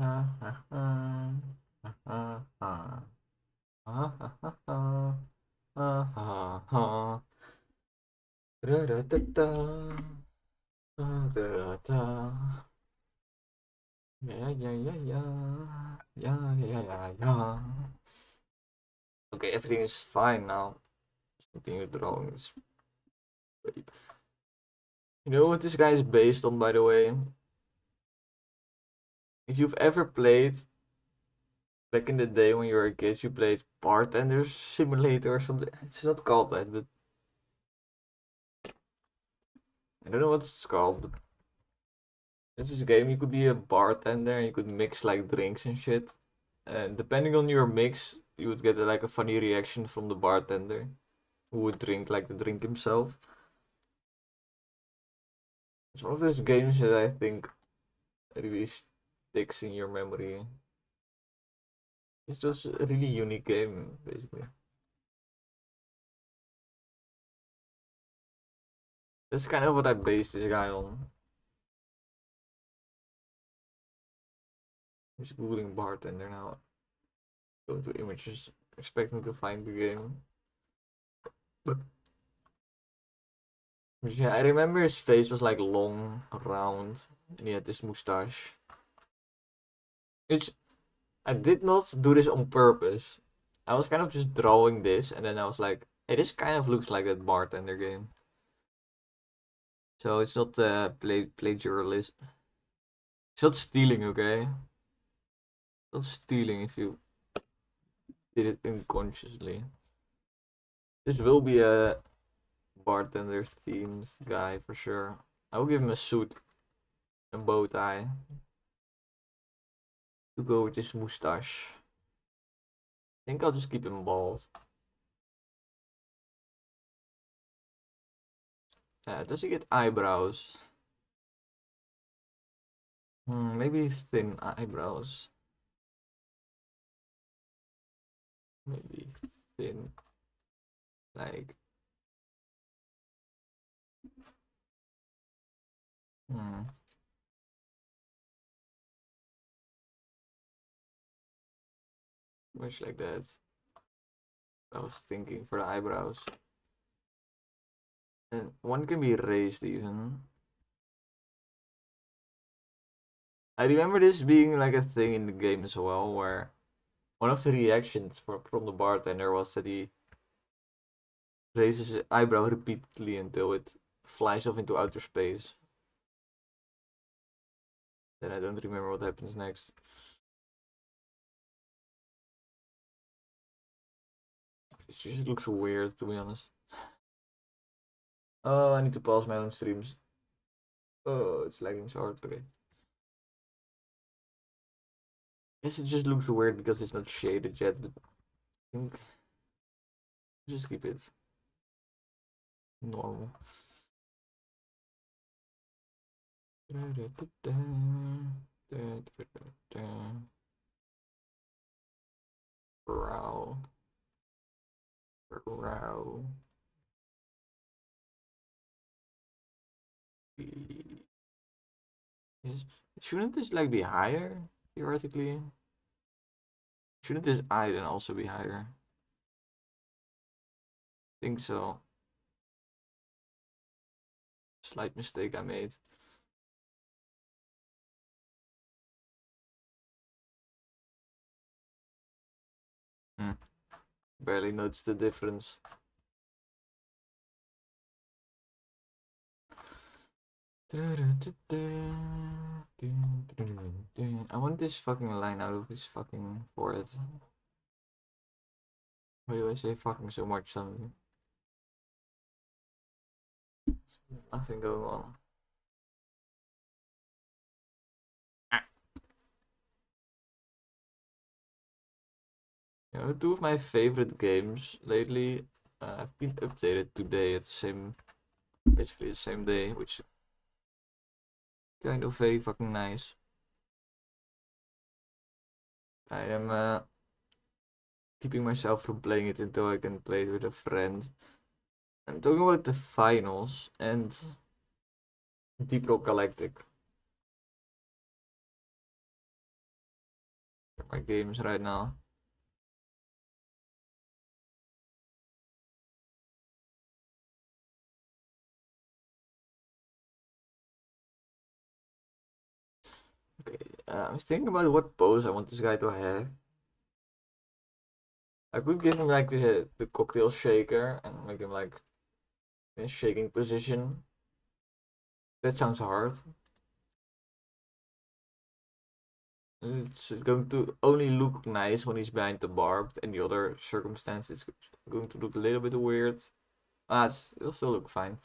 Yeah, yeah, yeah, yeah. Yeah, yeah, yeah, yeah. Okay, everything is fine now. Continue drawing this. You know what this guy is based on, by the way? If you've ever played back in the day when you were a kid, you played Bartender Simulator or something. It's not called that, but I don't know what it's called. But in this game, you could be a bartender and you could mix like drinks and shit. And depending on your mix, you would get like a funny reaction from the bartender who would drink like the drink himself. It's one of those games that I think really sticks in your memory. It's just a really unique game, basically. That's kind of what I based this guy on. Just googling bartender now. Go to images, expecting to find the game. But yeah, I remember his face was like long, round, and he had this mustache. Which I did not do this on purpose. I was kind of just drawing this, and then I was like, hey, this kind of looks like that bartender game. So it's not plagiarism. It's not stealing, okay? It's not stealing if you did it unconsciously. This will be a bartender themed guy for sure. I will give him a suit and bow tie to go with his mustache. I think I'll just keep him bald. Does he get eyebrows? Maybe thin eyebrows. Maybe thin, like. Hmm. Much like that. I was thinking for the eyebrows. And one can be raised even. I remember this being like a thing in the game as well, where one of the reactions from the bartender was that he raises his eyebrow repeatedly until it flies off into outer space. Then I don't remember what happens next. It just looks weird, to be honest. Oh, I need to pause my own streams. Oh, it's lagging so hard. Okay. Guess it just looks weird because it's not shaded yet, but I think just keep it normal. Brow. Brow. Yes. Shouldn't this like be higher, theoretically? Shouldn't this eye then also be higher? Think so. Slight mistake I made. Barely noticed the difference. I want this fucking line out of his fucking forehead. Why do I say fucking so much suddenly? Nothing going on. You know, two of my favorite games lately have been updated today at the same, basically the same day, which kind of very fucking nice. I am keeping myself from playing it until I can play it with a friend. I'm talking about the finals and Deep Rock Galactic. my games right now. Okay, I was thinking about what pose I want this guy to have. I could give him like the cocktail shaker and make him like in a shaking position. That sounds hard. It's going to only look nice when he's behind the barbed, and the other circumstances going to look a little bit weird. It'll still look fine.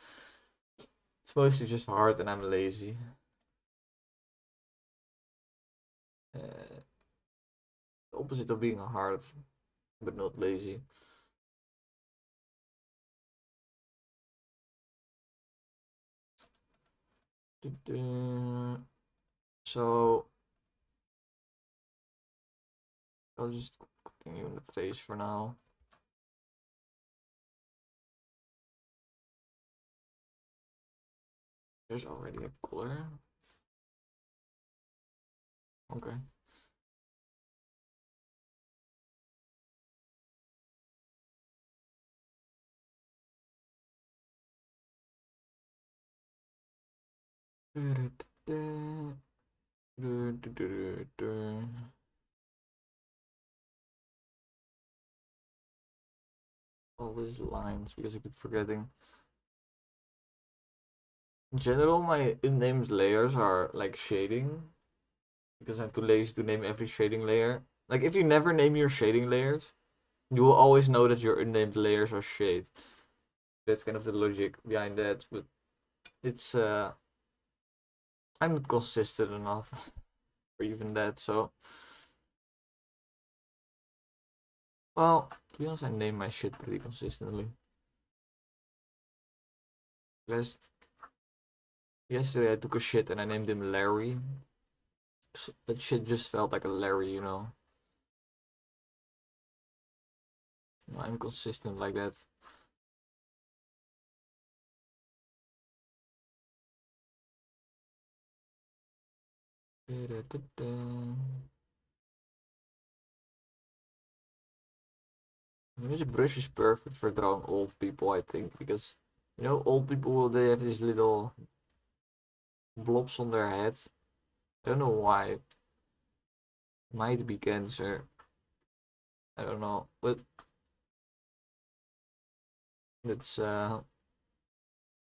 It's mostly just hard and I'm lazy. The opposite of being hard, but not lazy. So I'll just continue in the face for now. There's already a color. Okay. All these lines because I keep forgetting. In general, my unnamed layers are like shading because I'm too lazy to name every shading layer. Like if you never name your shading layers, you will always know that your unnamed layers are shade. That's kind of the logic behind that, but it's I'm not consistent enough for even that, so well, to be honest, I name my shit pretty consistently. Yesterday I took a shit and I named him Larry. So that shit just felt like a Larry, you know. I'm consistent like that. This brush is perfect for drawing old people, I think, because you know old people they have these little blobs on their head. I don't know why. Might be cancer. I don't know, but that's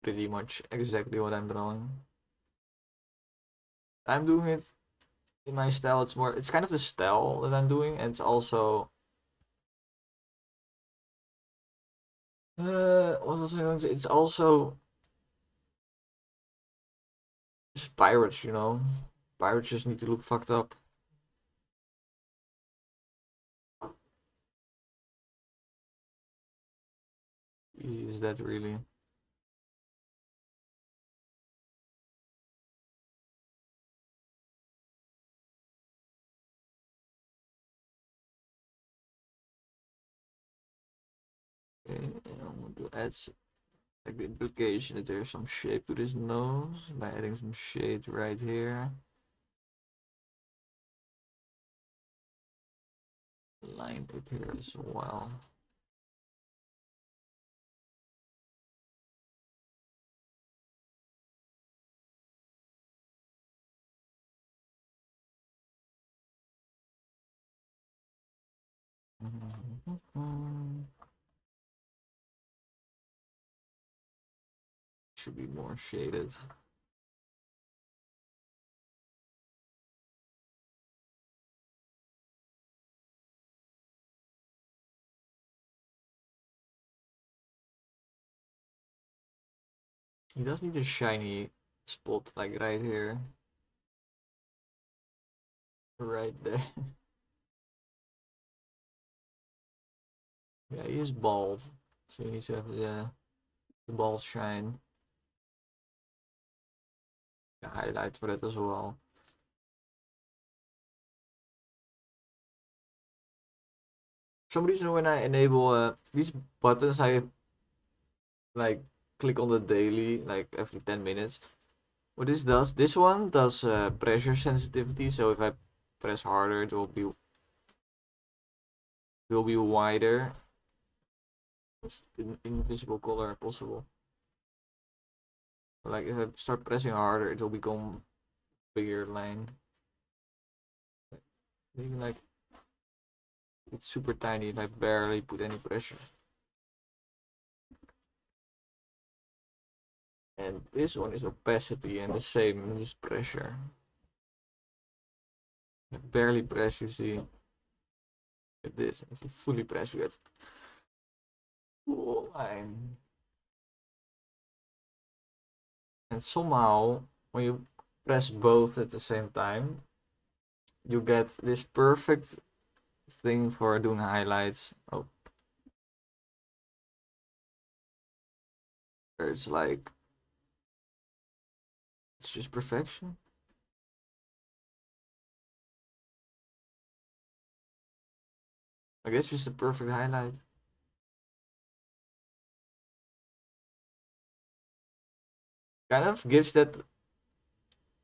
pretty much exactly what I'm drawing. I'm doing it in my style. It's kind of the style that I'm doing, and it's also what was I going to say? It's also just pirates, you know. Pirates just need to look fucked up. Is that really? Okay, I want to add like the implication that there's some shape to this nose by adding some shade right here. Line up here as well. Should be more shaded. He does need a shiny spot like right here. Right there. Yeah, he is bald. So he needs to have the bald shine. The highlight for that as well. For some reason when I enable these buttons I like click on the daily like every 10 minutes. What this one does pressure sensitivity, so if I press harder it will be will be wider. Invisible color possible. Like if I start pressing harder, it will become bigger line. Even like it's super tiny if I barely put any pressure. And this one is opacity and the same is pressure. I barely press, you see. At this, if you fully press, you get full line. And somehow, when you press both at the same time, you get this perfect thing for doing highlights. Oh, it's like it's just perfection. I guess just a perfect highlight. Kind of gives that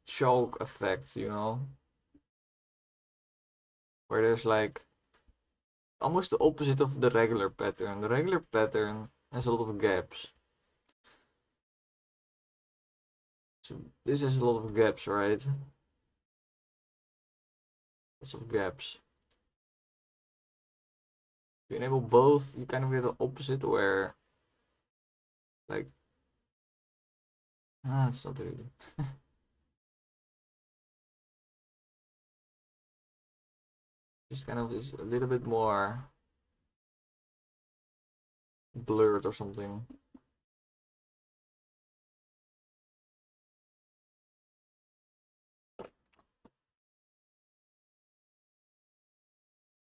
chalk effect, you know, where there's like almost the opposite of the regular pattern. The regular pattern has a lot of gaps. So this has a lot of gaps, right? Lots of gaps. If you enable both, you kind of get the opposite where like it's not really. Just kind of is a little bit more blurred or something.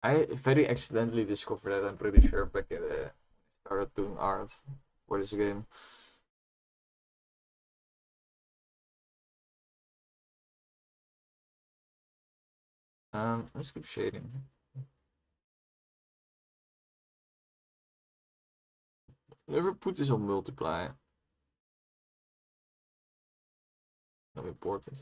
I very accidentally discovered that, I'm pretty sure, back in the started doing art for this game. Let's keep shading. Never put this on multiply. Not important.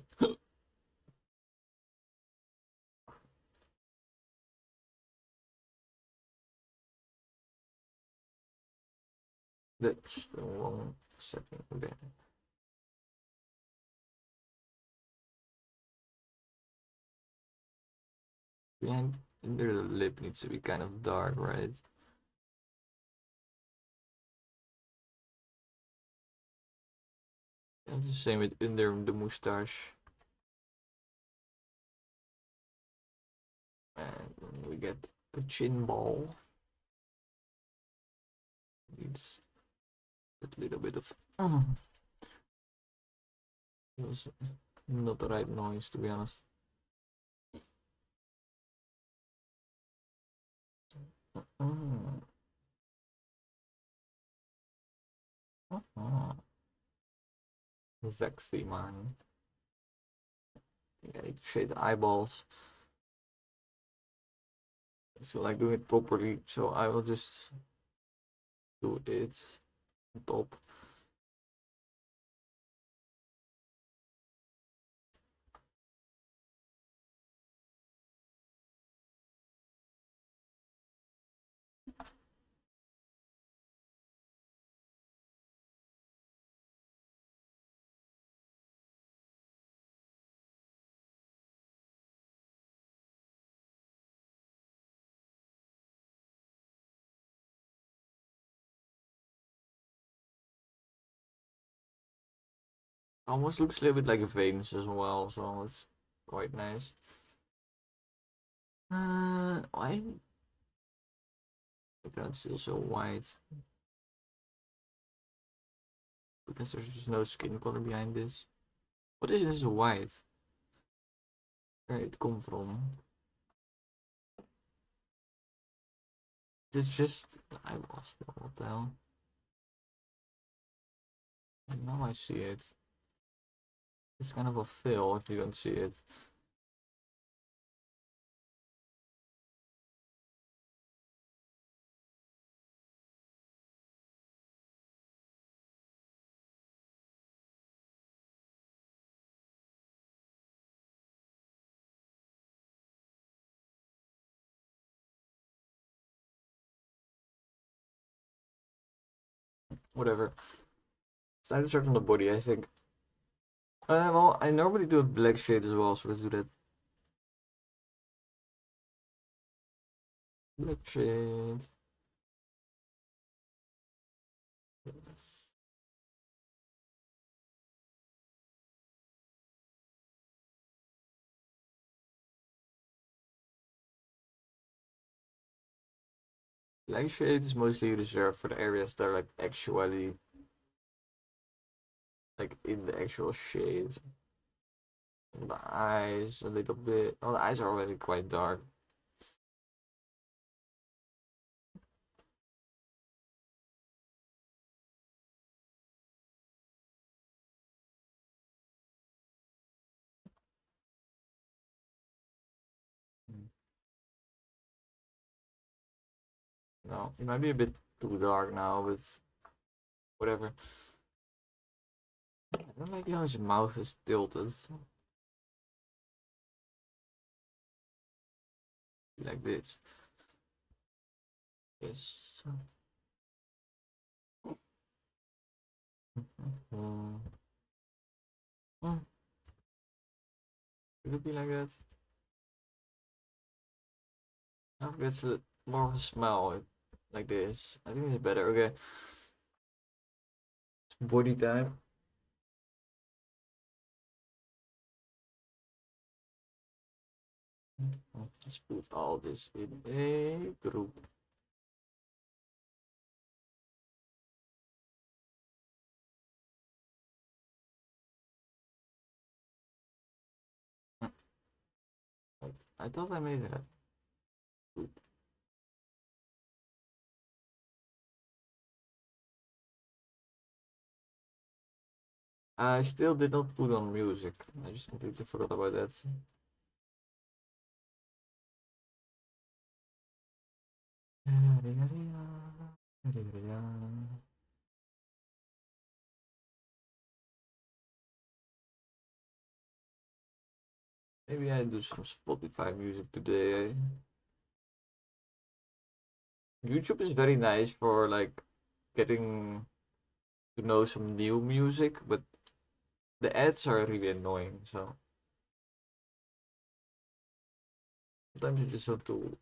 That's the wrong setting again. Behind under the lip needs to be kind of dark, right? And the same with under the mustache. And then we get the chin ball. Needs a little bit of. It was not the right noise, to be honest. Sexy, man. I think I need to shade the eyeballs. I feel like doing it properly, so I will just do it on top. Almost looks a little bit like veins as well, so it's quite nice. Why? The ground's still so white. Because there's just no skin color behind this. What is this white? Where did it come from? It's just the eyeballs still, what the hell? And now I see it. It's kind of a fill if you don't see it. whatever. It's time to start on the body, I think. Well, I normally do a black shade as well, so let's do that. Black shade. Yes. Black shade is mostly reserved for the areas that are like actually like in the actual shade. The eyes a little bit. Oh, the eyes are already quite dark. No, it might be a bit too dark now, but whatever. I don't like how his mouth is tilted. Like this. Yes. Mm. Mm. Could it be like that? I think it's more of a smell like this. I think it's better. Okay. It's body time. Let's put all this in a group. I thought I made that. Group. I still did not put on music. I just completely forgot about that. Maybe I do some Spotify music today. YouTube is very nice for like getting to know some new music, but the ads are really annoying. So sometimes you just have to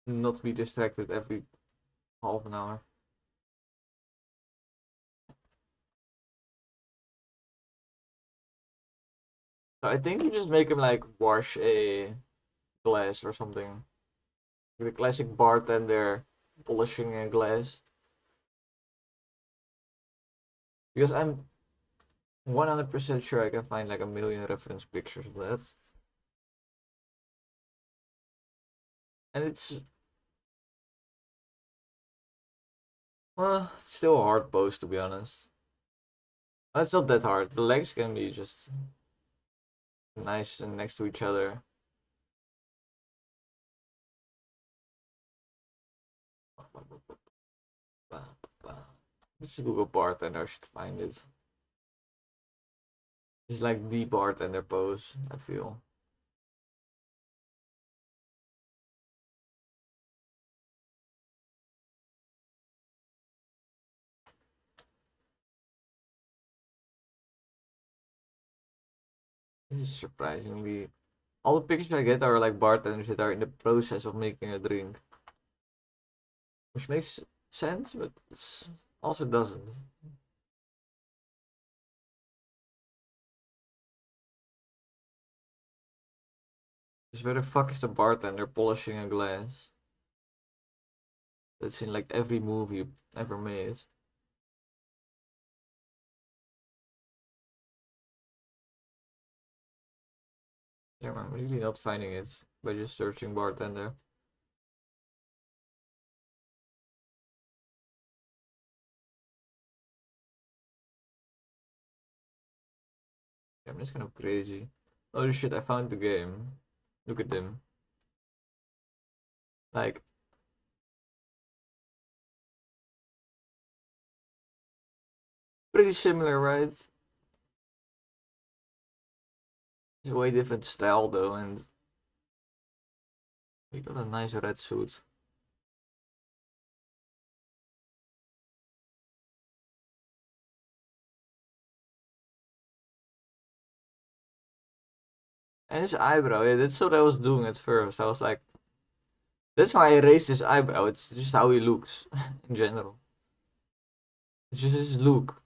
not be distracted every half an hour. So I think you just make him like wash a glass or something. The classic bartender polishing a glass. Because I'm 100% sure I can find like a million reference pictures of that. And it's, well, it's still a hard pose to be honest. It's not that hard. The legs can be just nice and next to each other. It's a Google bartender, I should find it. It's like the bartender pose, I feel. This is surprisingly. All the pictures I get are like bartenders that are in the process of making a drink. Which makes sense, but it's also doesn't. Because where the fuck is the bartender polishing a glass? That's in like every movie ever made. Yeah, I'm really not finding it by just searching bartender. Yeah, I'm just kind of crazy. Oh shit, I found the game. Look at them. Like, pretty similar, right? It's a way different style though, and he got a nice red suit. And his eyebrow, yeah, that's what I was doing at first. I was like, that's why I raised his eyebrow. It's just how he looks in general. It's just his look.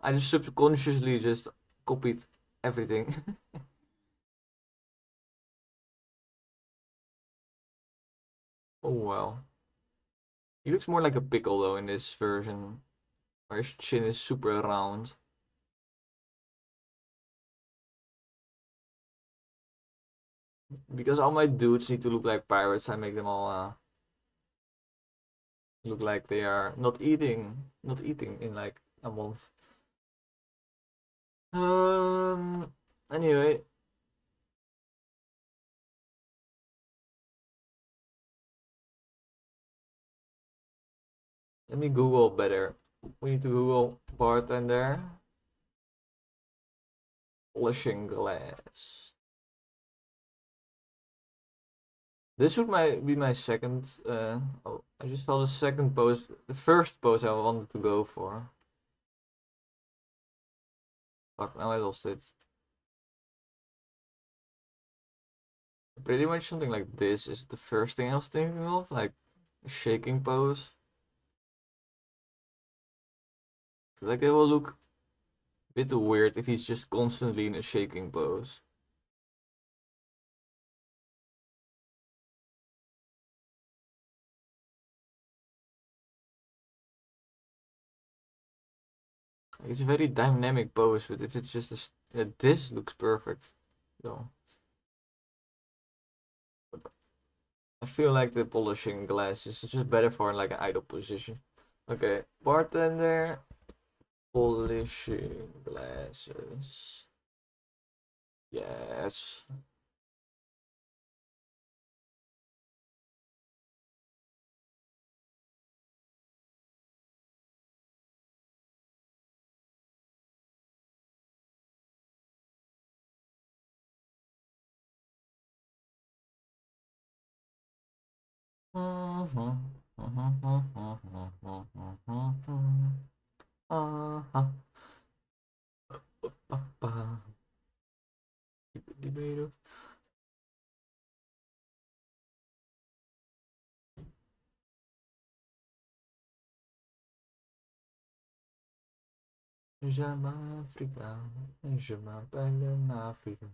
I just subconsciously just copied everything. Oh well. He looks more like a pickle though in this version, where his chin is super round. Because all my dudes need to look like pirates, I make them all look like they are not eating in like a month. Anyway, let me Google better. We need to Google bartender polishing glass. This would be my second. Oh, I just saw the second post, the first post I wanted to go for. Fuck, now I lost it. Pretty much something like this is the first thing I was thinking of, like a shaking pose. Like it will look a bit weird if he's just constantly in a shaking pose. It's a very dynamic pose, but if it's just this looks perfect. So I feel like the polishing glass is just better for like an idle position. Okay, bartender polishing glasses. Yes. Je m'Africa, je m'appelle Africa.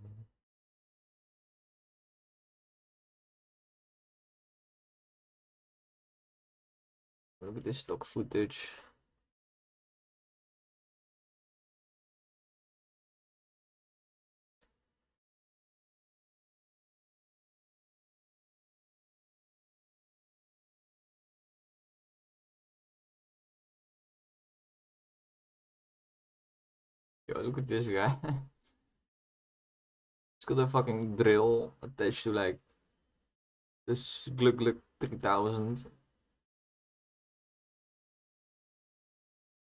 Look at this stock footage. Yo, look at this guy. He's got a fucking drill attached to like this Gluk Gluk 3000.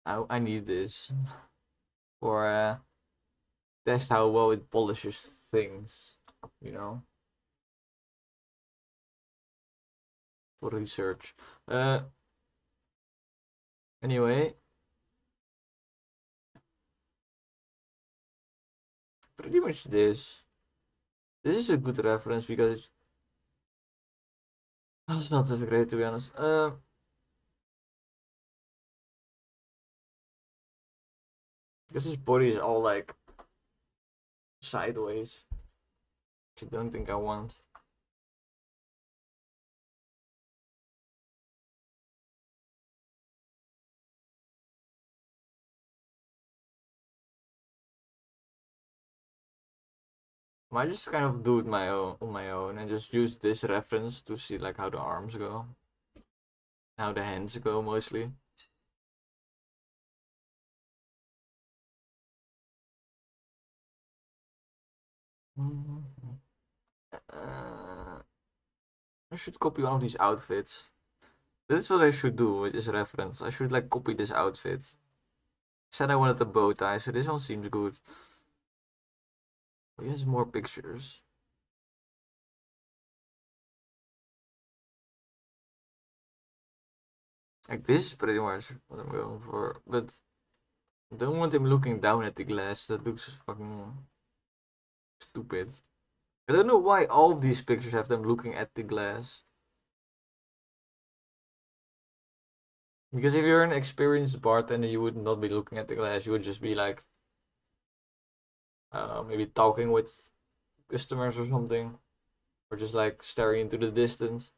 I need this for test how well it polishes things, you know, for research. Anyway, pretty much this. This is a good reference because it's not that great to be honest. Because his body is all like sideways, which I don't think I want. I might just kind of do it on my own and just use this reference to see like how the arms go, how the hands go mostly. I should copy one of these outfits. This is what I should do with this reference. I should like copy this outfit. Said I wanted a bow tie, so this one seems good. Oh, he has more pictures. Like this is pretty much what I'm going for, but I don't want him looking down at the glass. That looks fucking stupid. I don't know why all of these pictures have them looking at the glass. Because if you're an experienced bartender, you would not be looking at the glass. You would just be like, I don't know, maybe talking with customers or something. Or just like staring into the distance.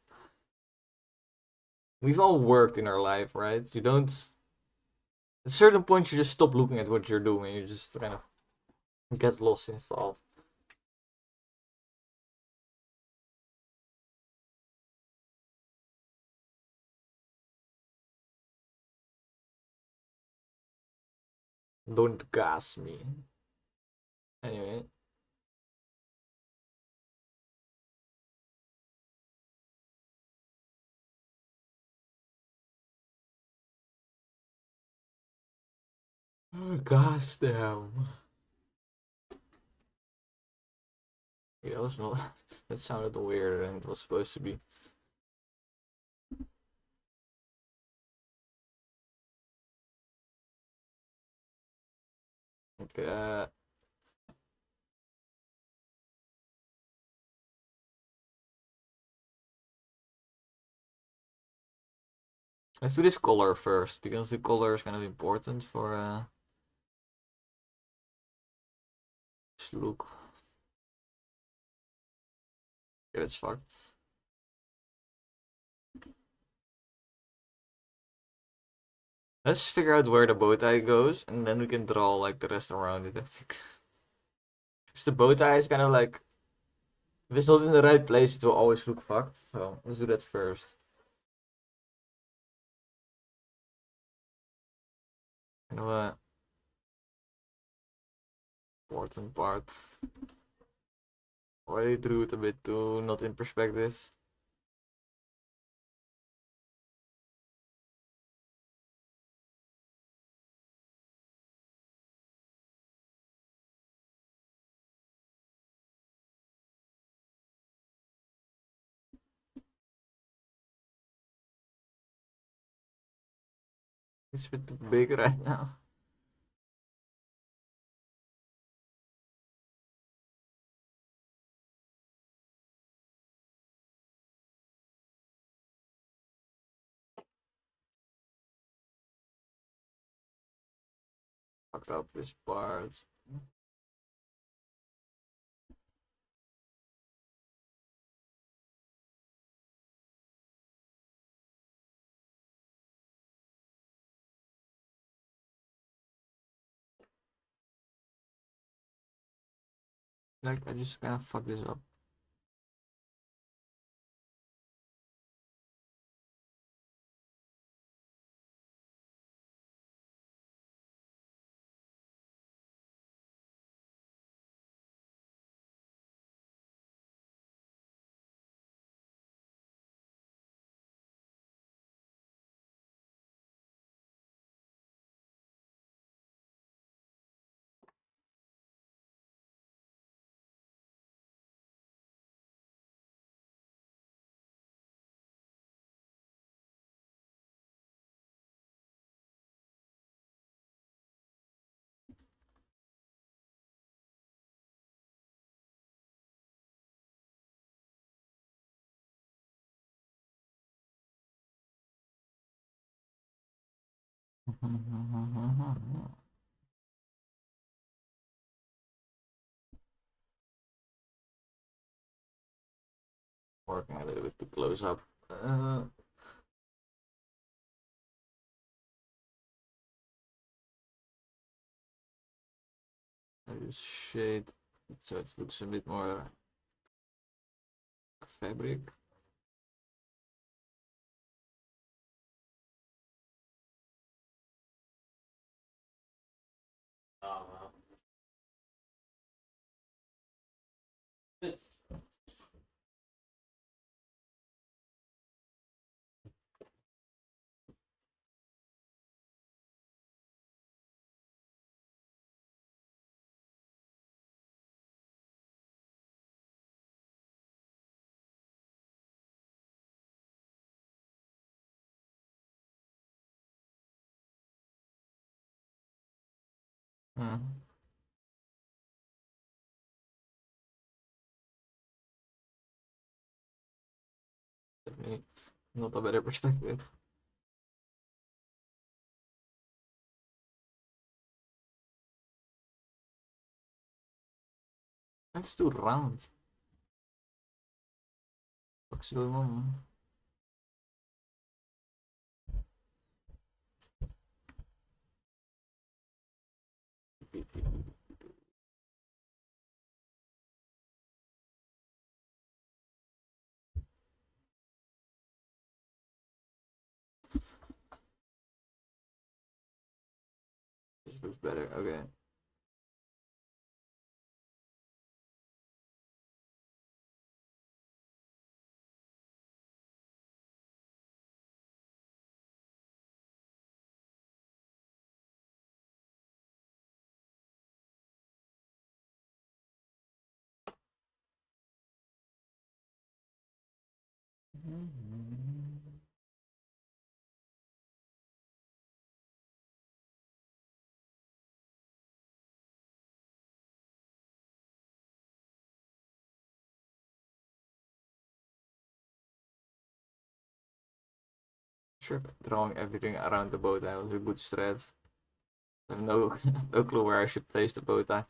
We've all worked in our life, right? You don't. At a certain point, you just stop looking at what you're doing. You just kind of get lost in thought. Don't gas me. Anyway. Gosh damn. Yeah, that was not. That sounded weirder than it was supposed to be. Okay. Let's do this color first because the color is kind of important for this look. Yeah, that's fucked. Let's figure out where the bow tie goes, and then we can draw like the rest around it. I think. Because the bow tie is kind of like, if it's not in the right place, it will always look fucked. So let's do that first. Kind of a important part. Already drew it a bit too not in perspective. It's a bit too big right now. Fucked up this part. Like I just kind of fucked this up. Working a little bit too close up. I just shade it so it looks a bit more fabric. Hmm. definitely not a better perspective. That's too round. What's going on? This looks better. Okay. Sure, throwing everything around the bow tie was a good strat. I have no, no clue where I should place the bow tie.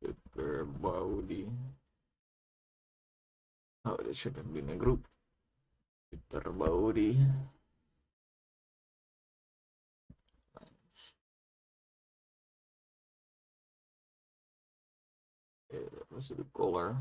Super body. Oh, this should have been a group. Super body. Let's do the color.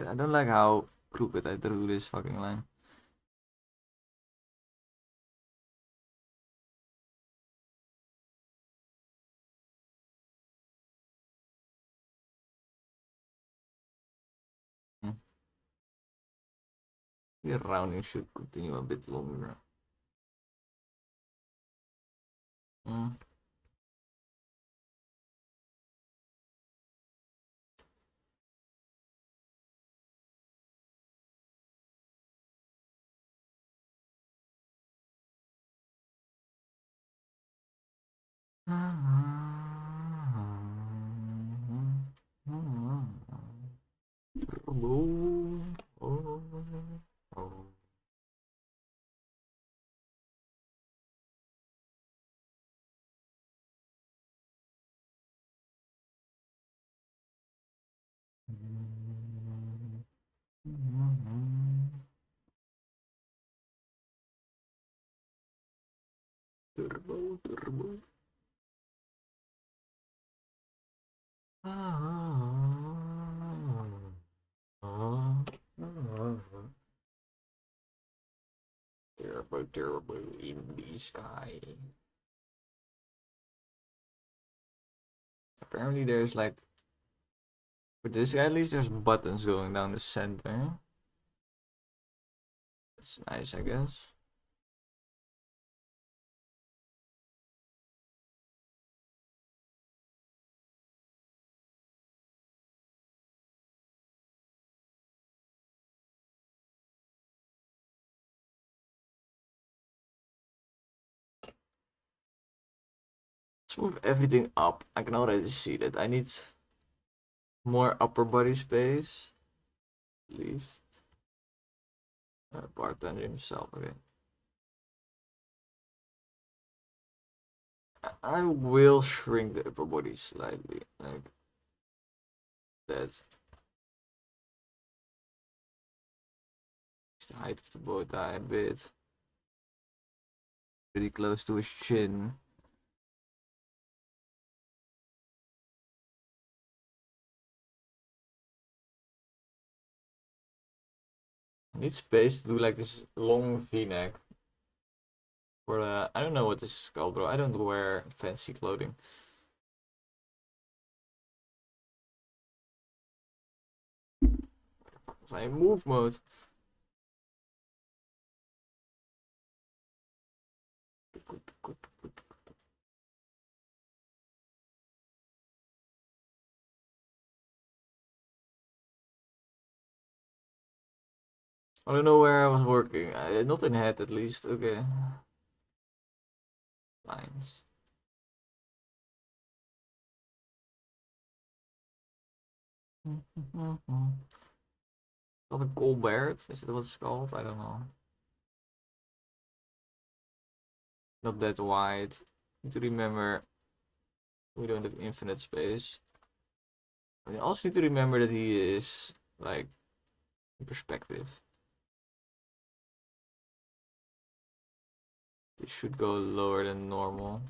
I don't like how crooked I drew this fucking line. The rounding should continue a bit longer. Mm. Turbo, turbo. Turbo, turbo in the sky. Apparently there's like, for this guy at least there's buttons going down the center. That's nice, I guess. Let's move everything up. I can already see that I need more upper body space. At least. Bartender himself, okay. I will shrink the upper body slightly, like that. The height of the bow tie a bit. Pretty close to his chin. I need space to do like this long v-neck. For I don't know what this is called, bro. I don't wear fancy clothing. I move mode. I don't know where I was working. Not in head at least. Okay. Lines. Not a Colbert? Is that what it's called? I don't know. Not that wide. Need to remember we don't have infinite space. I also need to remember that he is like in perspective. This should go lower than normal.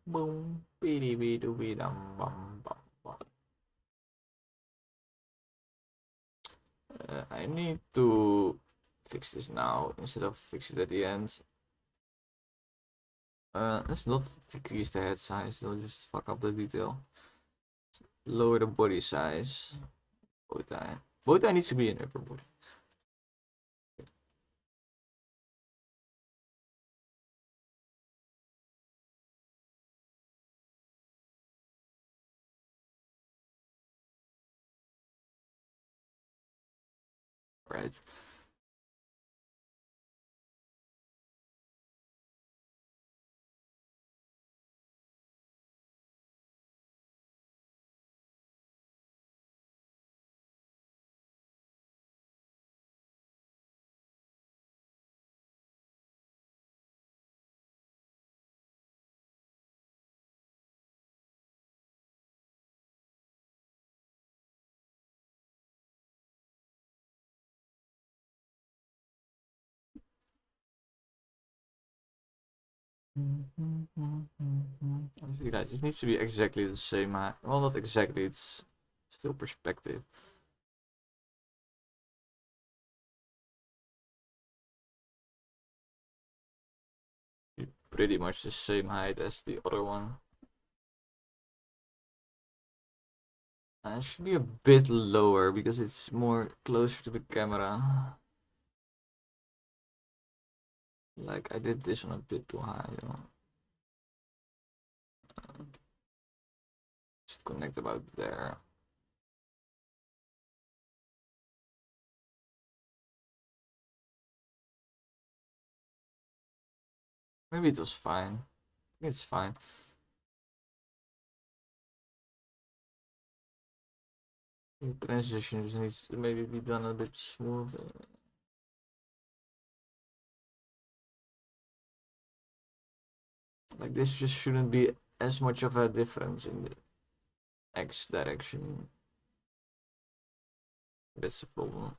Boom, beady bee doo bee dum bum bum bum. I need to fix this now instead of fix it at the end. Let's not decrease the head size, it'll just fuck up the detail. Lower the body size. Bow tie. Bow tie needs to be an upper body. Right. Obviously, guys, it needs to be exactly the same height. Well, not exactly, it's still perspective. Pretty much the same height as the other one. It should be a bit lower because it's more closer to the camera. Like I did this one a bit too high, you know. should connect about there. Maybe it was fine. I think it's fine. The transition needs to maybe be done a bit smoother. Like this just shouldn't be as much of a difference in the X direction. That's the problem.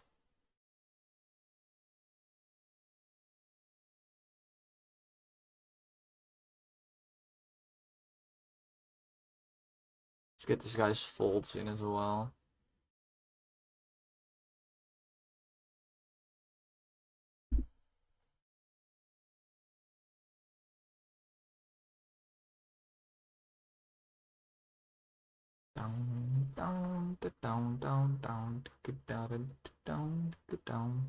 Let's get this guy's folds in as well. Down, down, down, down, down, get down, down, get down.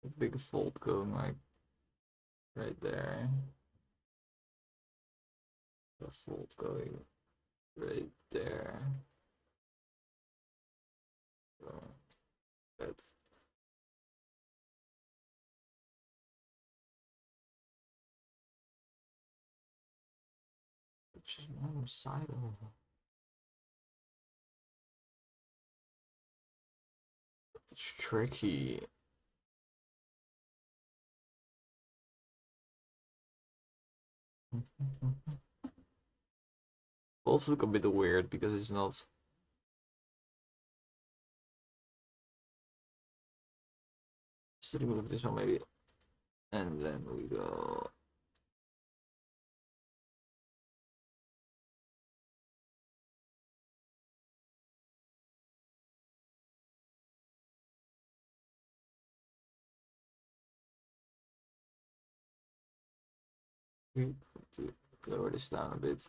A big fold going like right there. A fold going right there. So that's which is normal side over. It's tricky. Also look a bit weird because it's not. Just remove this one maybe, and then we go. To lower this down a bit.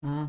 Hmm.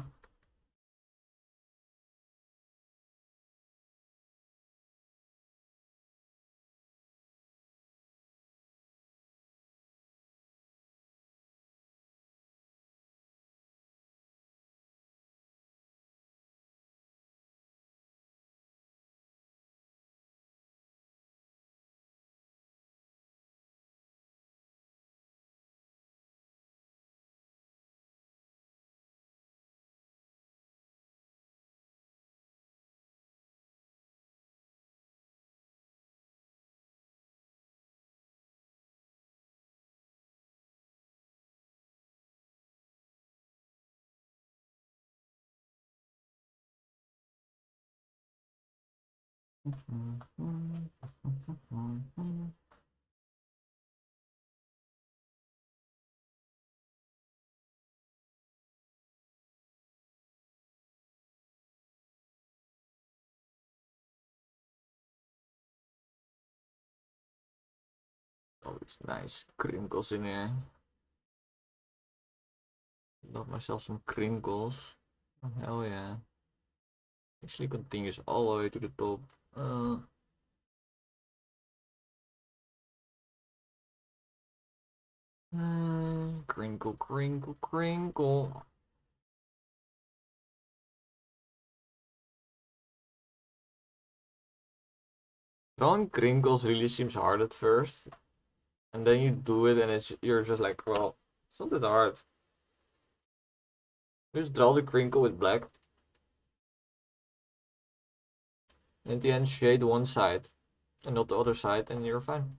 Oh, it's nice crinkles in here. Love myself some crinkles. Oh, hell yeah. Actually continues all the way to the top. Crinkle, crinkle, crinkle. Drawing crinkles really seems hard at first, and then you do it, and you're just like, well, it's not that hard. Just draw the crinkle with black, and at the end shade one side, and not the other side, and you're fine.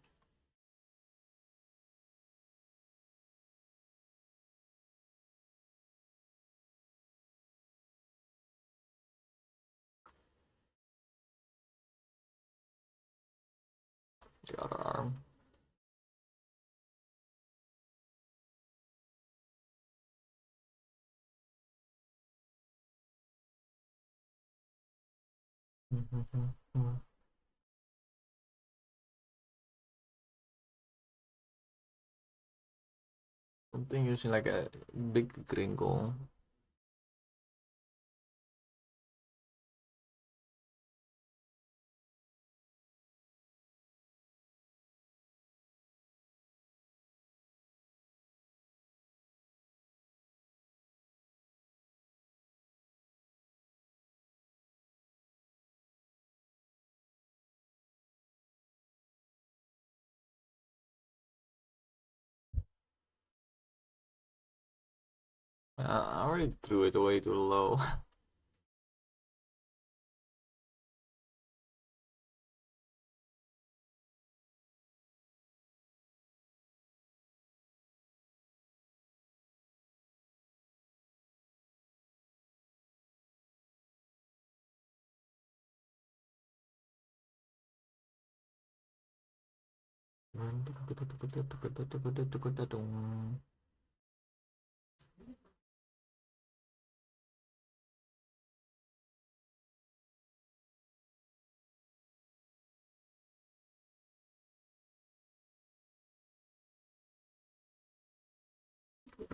The other arm. Something using like a big crinkle. I already threw it way too low.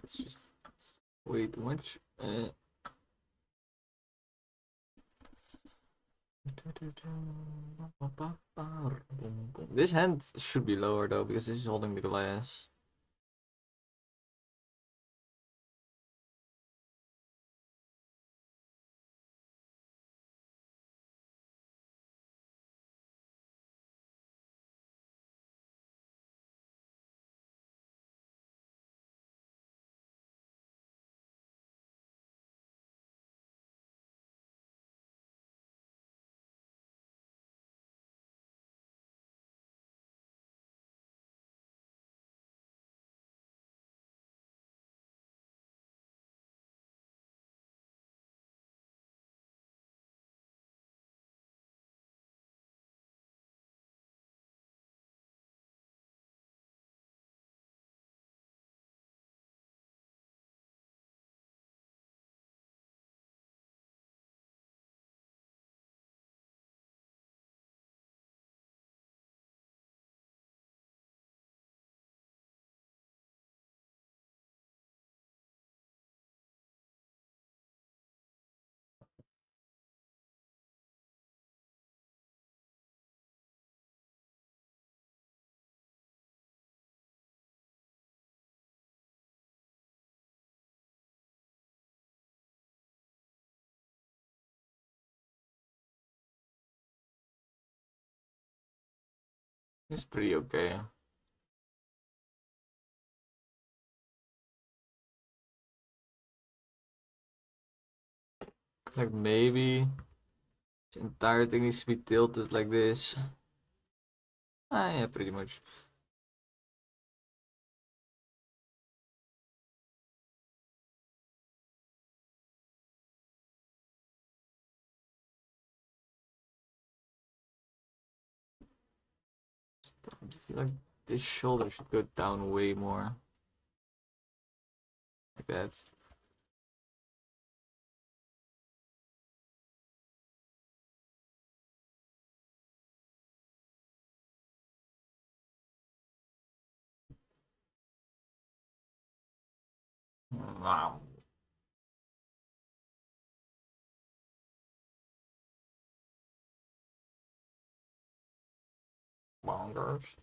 It's just way too much. This hand should be lower though, because this is holding the glass. It's pretty okay. Like maybe the entire thing needs to be tilted like this. Ah, yeah, pretty much. I feel like this shoulder should go down way more. Like that. Wow. Bonkers.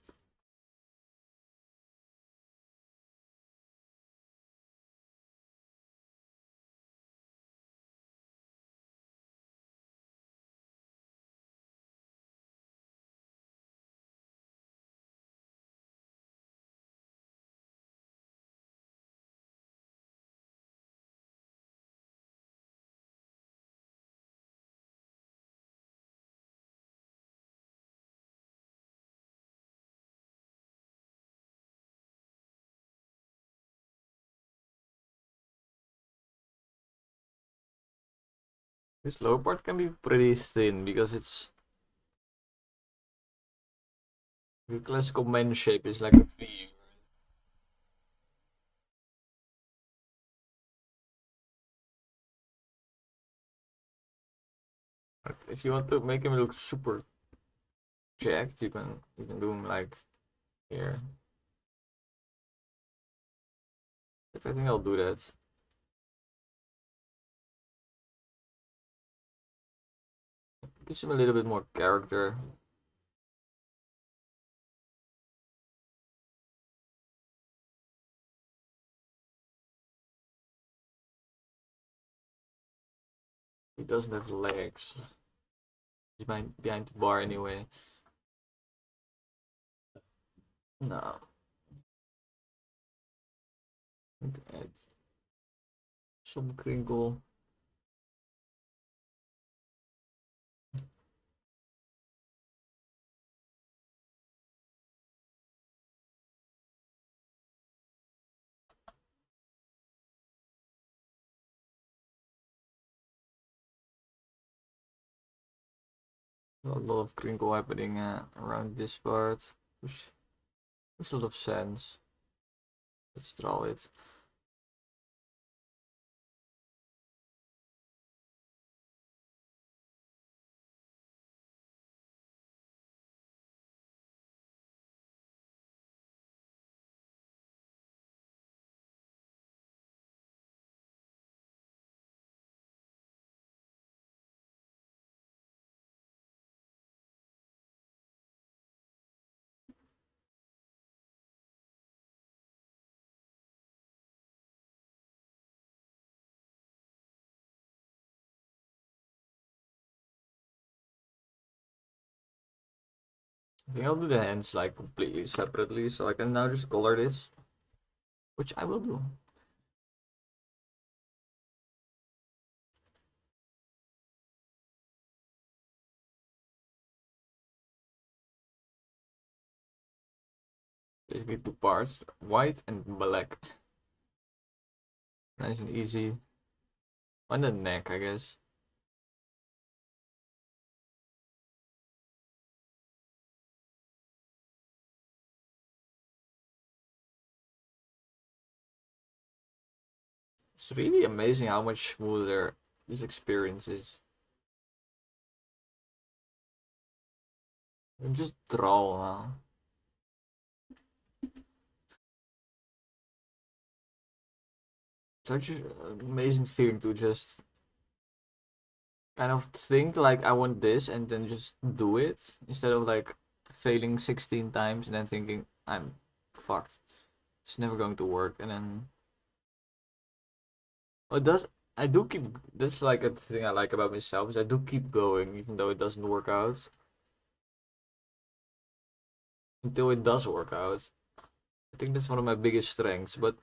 This lower part can be pretty thin because it's the classical man shape is like a V. But if you want to make him look super jacked, you can do him like here. I think I'll do that. Gives him a little bit more character. He doesn't have legs. He's behind the bar anyway. No. Add some crinkle. A lot of crinkle happening around this part, which makes a lot of sense. Let's draw it. I think I'll do the hands like completely separately, so I can now just color this, which I will do. Basically two parts, white and black. Nice and easy. On the neck, I guess. It's really amazing how much smoother this experience is. You can just draw now. Such an amazing feeling to just kind of think like I want this and then just do it instead of like failing 16 times and then thinking I'm fucked. It's never going to work and then oh, it does. I do keep. That's like a thing I like about myself is I do keep going even though it doesn't work out until it does work out. I think that's one of my biggest strengths. But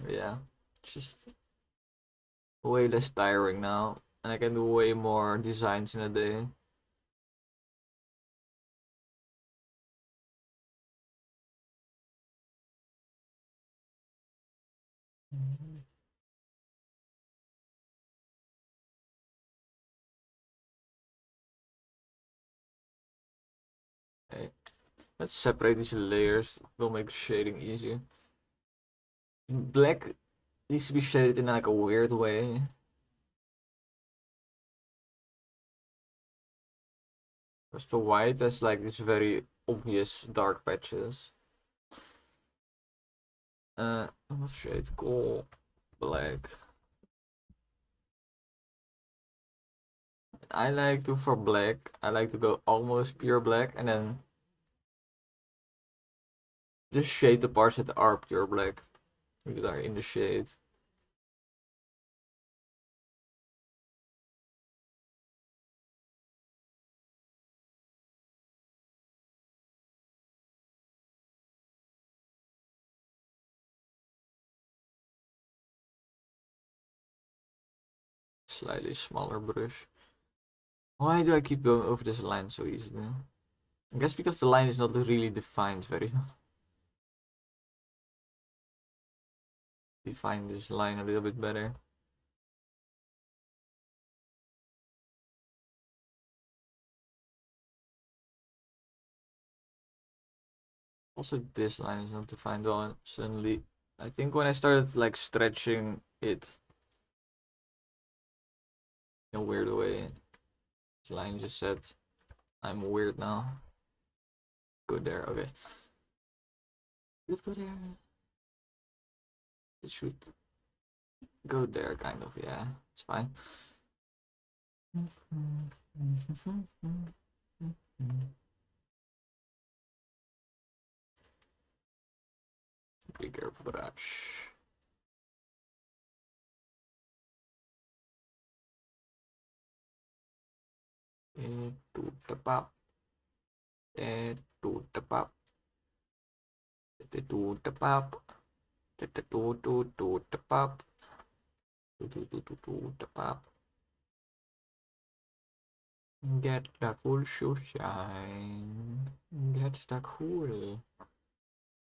yeah, it's just way less tiring now, and I can do way more designs in a day. Okay, let's separate these layers. Will make shading easier. Black needs to be shaded in like a weird way. Whereas the white has like these very obvious dark patches. What shade? Cool. Black. I like to, for black, I like to go almost pure black and then just shade the parts that are pure black. That are in the shade. Slightly smaller brush. Why do I keep going over this line so easily? I guess because the line is not really defined very well. Define this line a little bit better. Also, this line is not defined well. Suddenly, I think when I started like stretching it in a weird way, this line just said, "I'm weird now." Go there, okay. Let's go there. It should go there, kind of. Yeah, it's fine. Bigger brush. To pop. To the pop. To the pop. To the pop. To the pop. Get the cool shoe shine. Get the cool.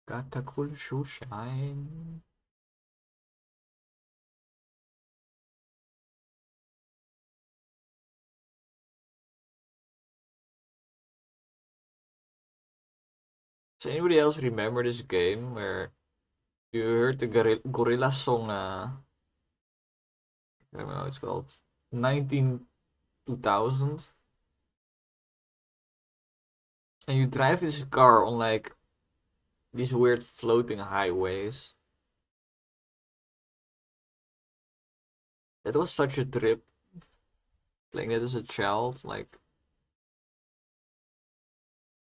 Got the cool shoe shine. Does anybody else remember this game where you heard the gorilla song? I don't know what it's called. 2000. And you drive this car on like these weird floating highways. That was such a trip. Playing that as a child, like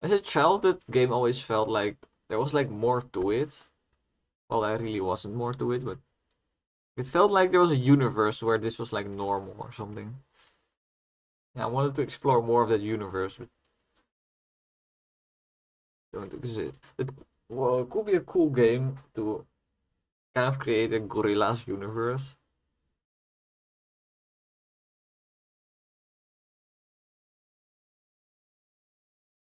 as a child, that game always felt like there was like more to it. Well, there really wasn't more to it, but it felt like there was a universe where this was like normal or something. Yeah, I wanted to explore more of that universe, but don't exist. Well, it could be a cool game to kind of create a gorillas universe.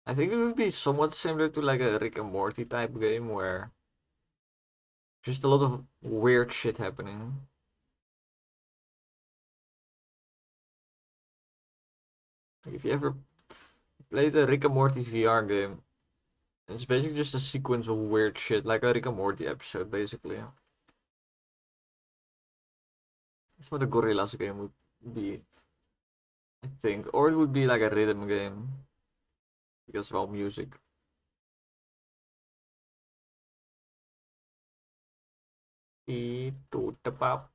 I think it would be somewhat similar to like a Rick and Morty type game where just a lot of weird shit happening. Like if you ever played a Rick and Morty VR game, it's basically just a sequence of weird shit, like a Rick and Morty episode, basically. That's what a Gorillas game would be, I think. Or it would be like a rhythm game, because, well, music. Tee toot the pop,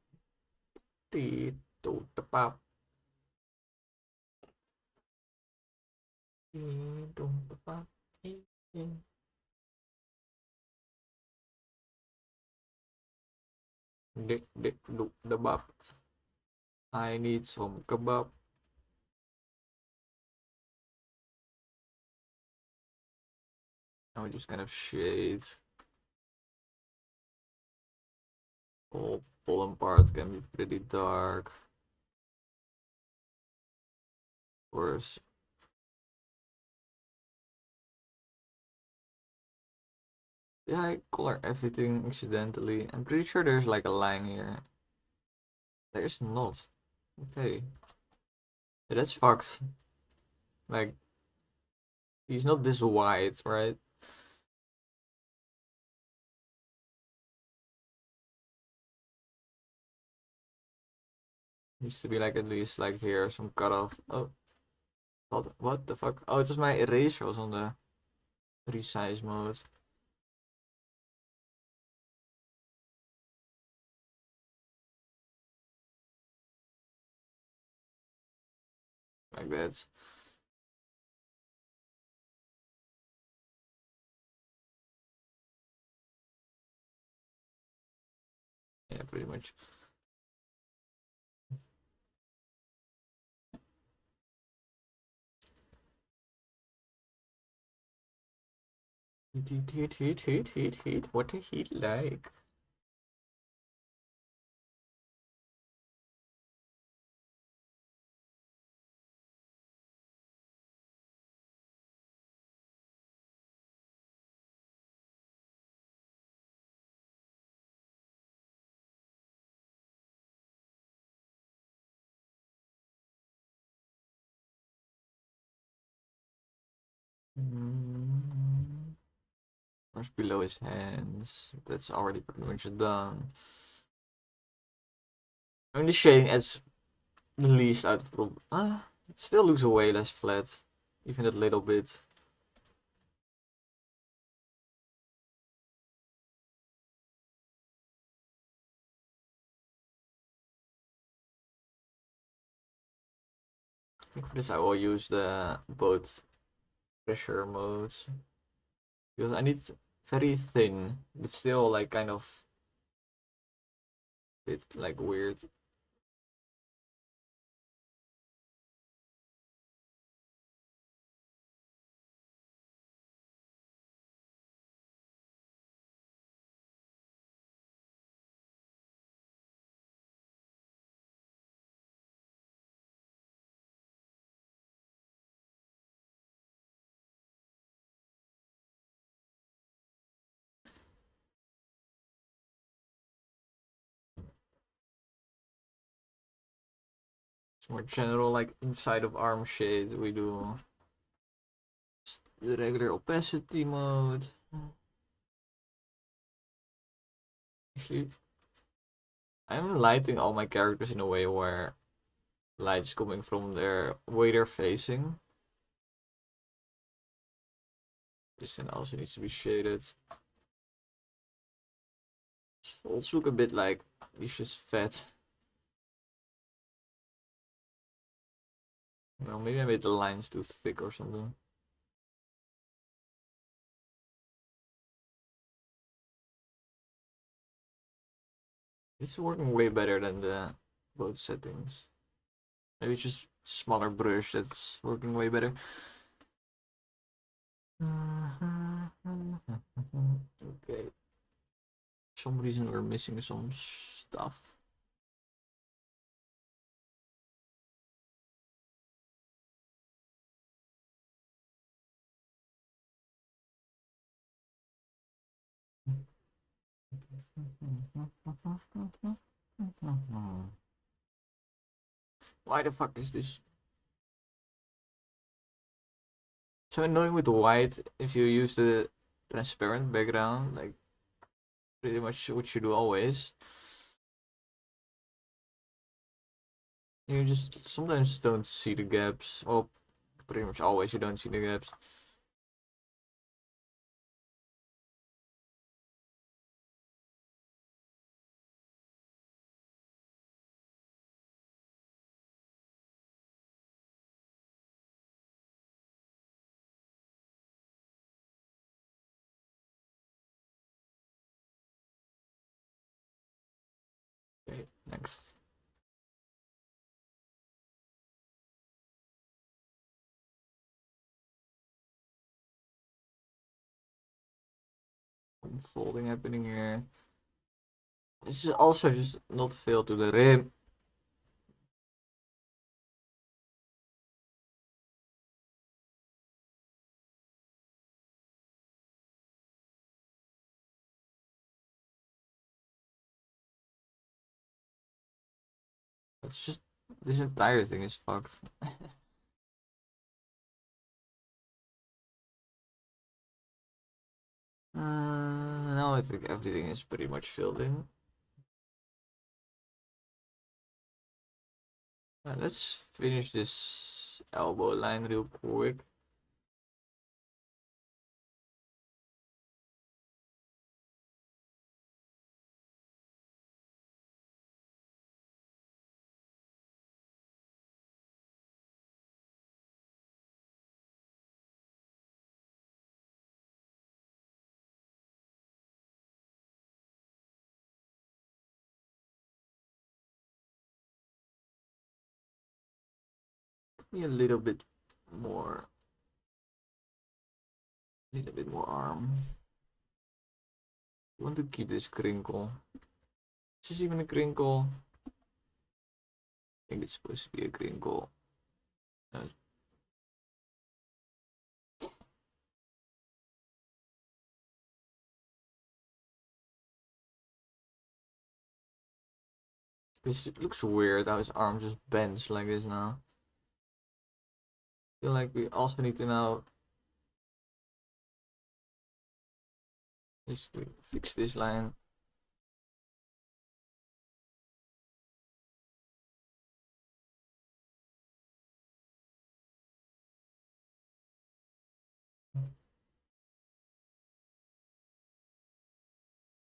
tee toot the pop, tee toot the pop, dick dick doot the bop. I need some kebab. Now just kind of shades. All pollen part can be pretty dark. Of course. Yeah, I color everything accidentally. I'm pretty sure there's like a line here. There's not. Okay. Yeah, that's fucked. Like, he's not this white, right? Needs to be like at least like here, some cutoff. Oh, what the fuck? Oh, it was my eraser was on the resize mode. Like that. Yeah, pretty much. Heat. What a heat like. Mm. Arms below his hands. That's already pretty much done. I mean, the shading adds the least out of problem. It still looks way less flat. Even that little bit. I think for this I will use the both pressure modes. Because I need very thin, but still like kind of bit like weird. It's more general, like inside of arm shade we do just the regular opacity mode. Actually, I'm lighting all my characters in a way where light's coming from their way they're facing. This then also needs to be shaded. Folds look a bit like he's just fat. Well, maybe I made the lines too thick or something. It's working way better than the both settings. Maybe it's just smaller brush that's working way better. Okay. For some reason we're missing some stuff. Why the fuck is this so annoying with the white if you use the transparent background, like pretty much what you do always. You just sometimes don't see the gaps. Well, pretty much always you don't see the gaps. Okay, next. Unfolding happening here. This is also just not veel to the rim. It's just this entire thing is fucked. Now I think everything is pretty much filled in. Let's finish this elbow line real quick. Me a little bit more. Little bit more arm. I want to keep this crinkle. Is this even a crinkle? I think it's supposed to be a crinkle. This looks weird how his arm just bends like this now. I feel like we also need to now Let's fix this line.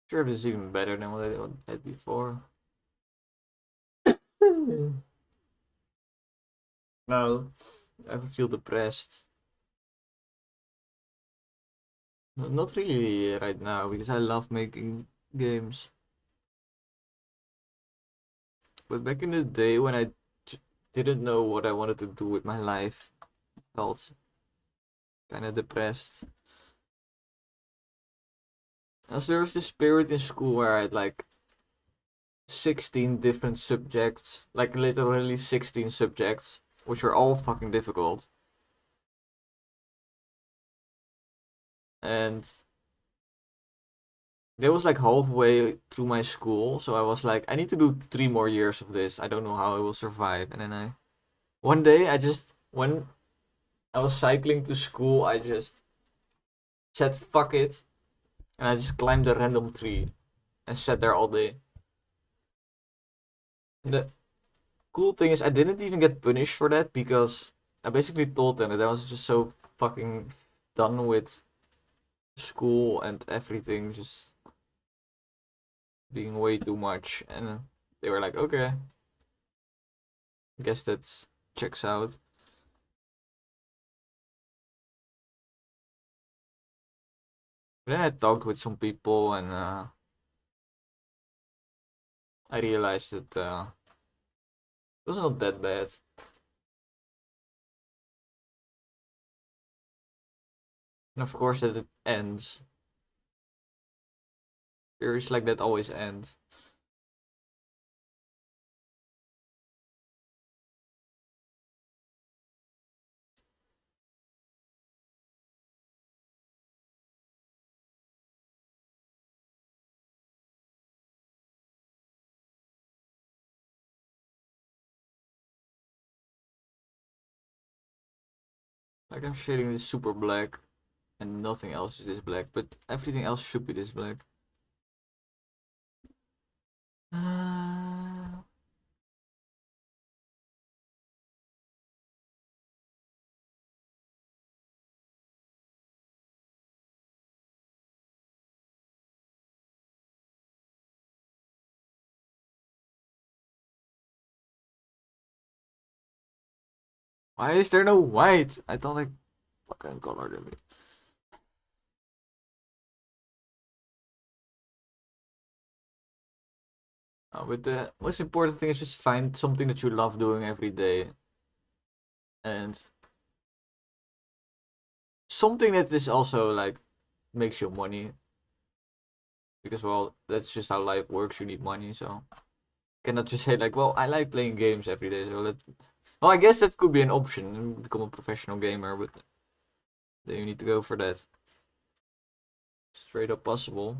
Sure, this is even better than what I had before. No, I ever feel depressed? Not really right now, because I love making games. But back in the day when I didn't know what I wanted to do with my life, I felt kind of depressed. As there was this period in school where I had like 16 different subjects, like literally 16 subjects, which were all fucking difficult. And that was like halfway through my school, so I was like, I need to do 3 more years of this. I don't know how I will survive. And then one day, when I was cycling to school, I just said, fuck it. And I just climbed a random tree and sat there all day. And the cool thing is, I didn't even get punished for that because I basically told them that I was just so fucking done with school and everything, just being way too much. And they were like, okay, guess that checks out. But then I talked with some people and I realized that it was not that bad. And of course that it ends. Series like that always end. Like I'm shading this super black and nothing else is this black, but everything else should be this black. Why is there no white? I thought I fucking colored it. But the most important thing is just find something that you love doing every day. And something that is also like makes you money. Because well, that's just how life works. You need money, so you cannot just say like, well, I like playing games every day, so well, I guess that could be an option. Become a professional gamer, but then you need to go for that. Straight up possible.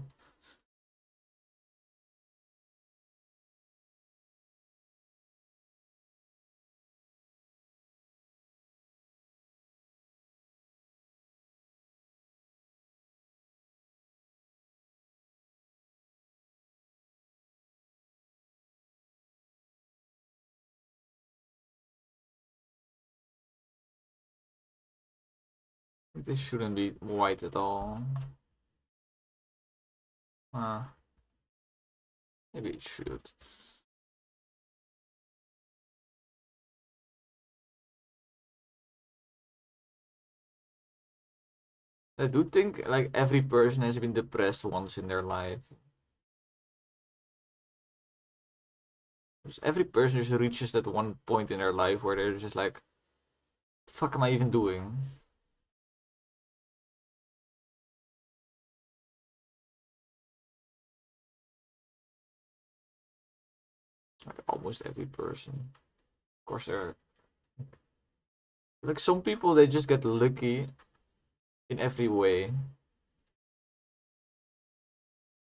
This shouldn't be white at all. Maybe it should. I do think like every person has been depressed once in their life. Because every person just reaches that one point in their life where they're just like, the fuck am I even doing? Like almost every person. Of course, there are like some people they just get lucky in every way,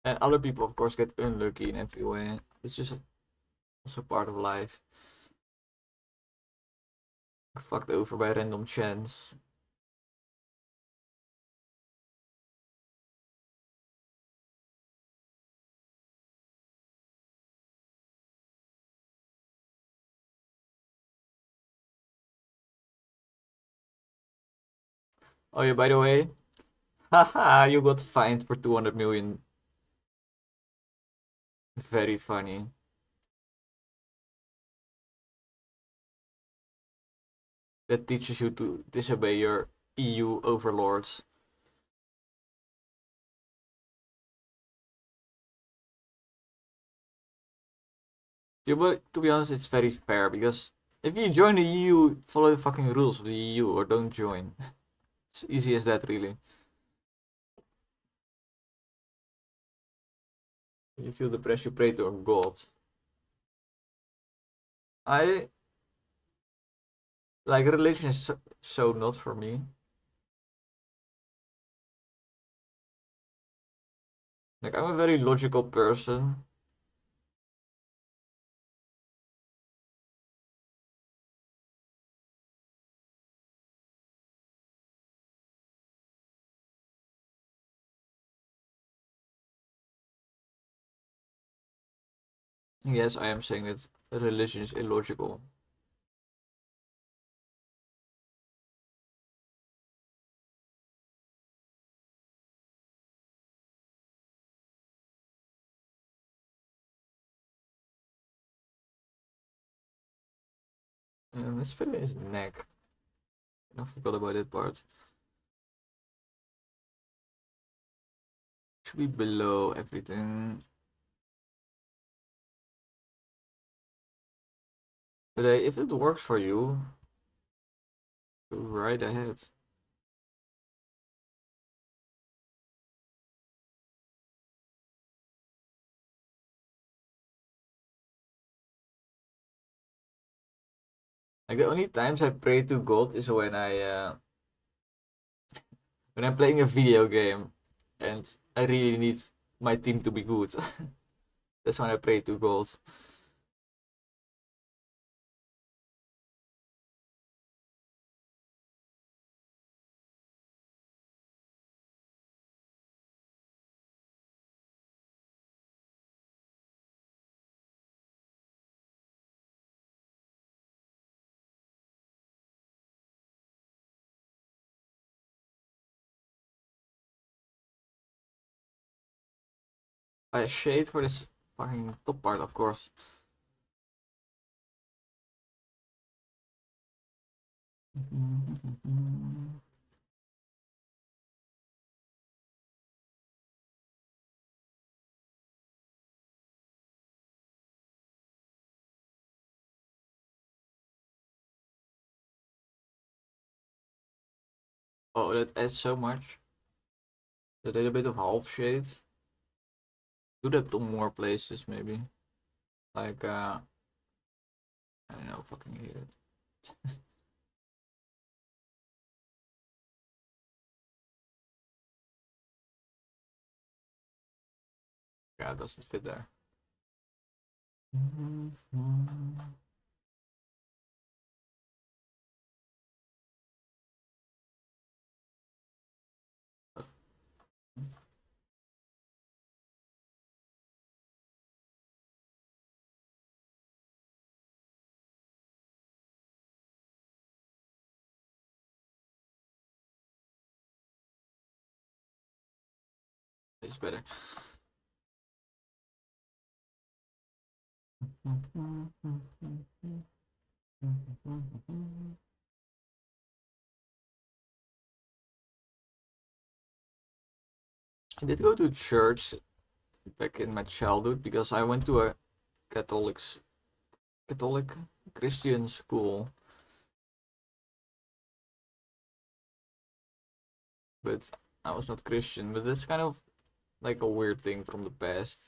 and other people, of course, get unlucky in every way. It's just also part of life. Fucked over by random chance. Oh yeah, by the way, haha, you got fined for 200 million. Very funny. That teaches you to disobey your EU overlords. Yeah, but to be honest, it's very fair because if you join the EU, follow the fucking rules of the EU or don't join. It's easy as that, really. You feel the pressure, you pray to a god. I like religion is so not for me. Like I'm a very logical person. Yes, I am saying that religion is illogical. Let's fit his neck. I forgot about that part. Should be below everything. But if it works for you, go right ahead. Like the only times I pray to God is when I'm playing a video game and I really need my team to be good. That's when I pray to God. I shade for this fucking top part, of course. Oh, that adds so much. That little bit of half shade. Do that to more places, maybe. Like, I don't know, fucking hate it. Yeah, it doesn't fit there. It's better. I did go to church back in my childhood because I went to a Catholic Christian school, but I was not Christian. But that's kind of like a weird thing from the past.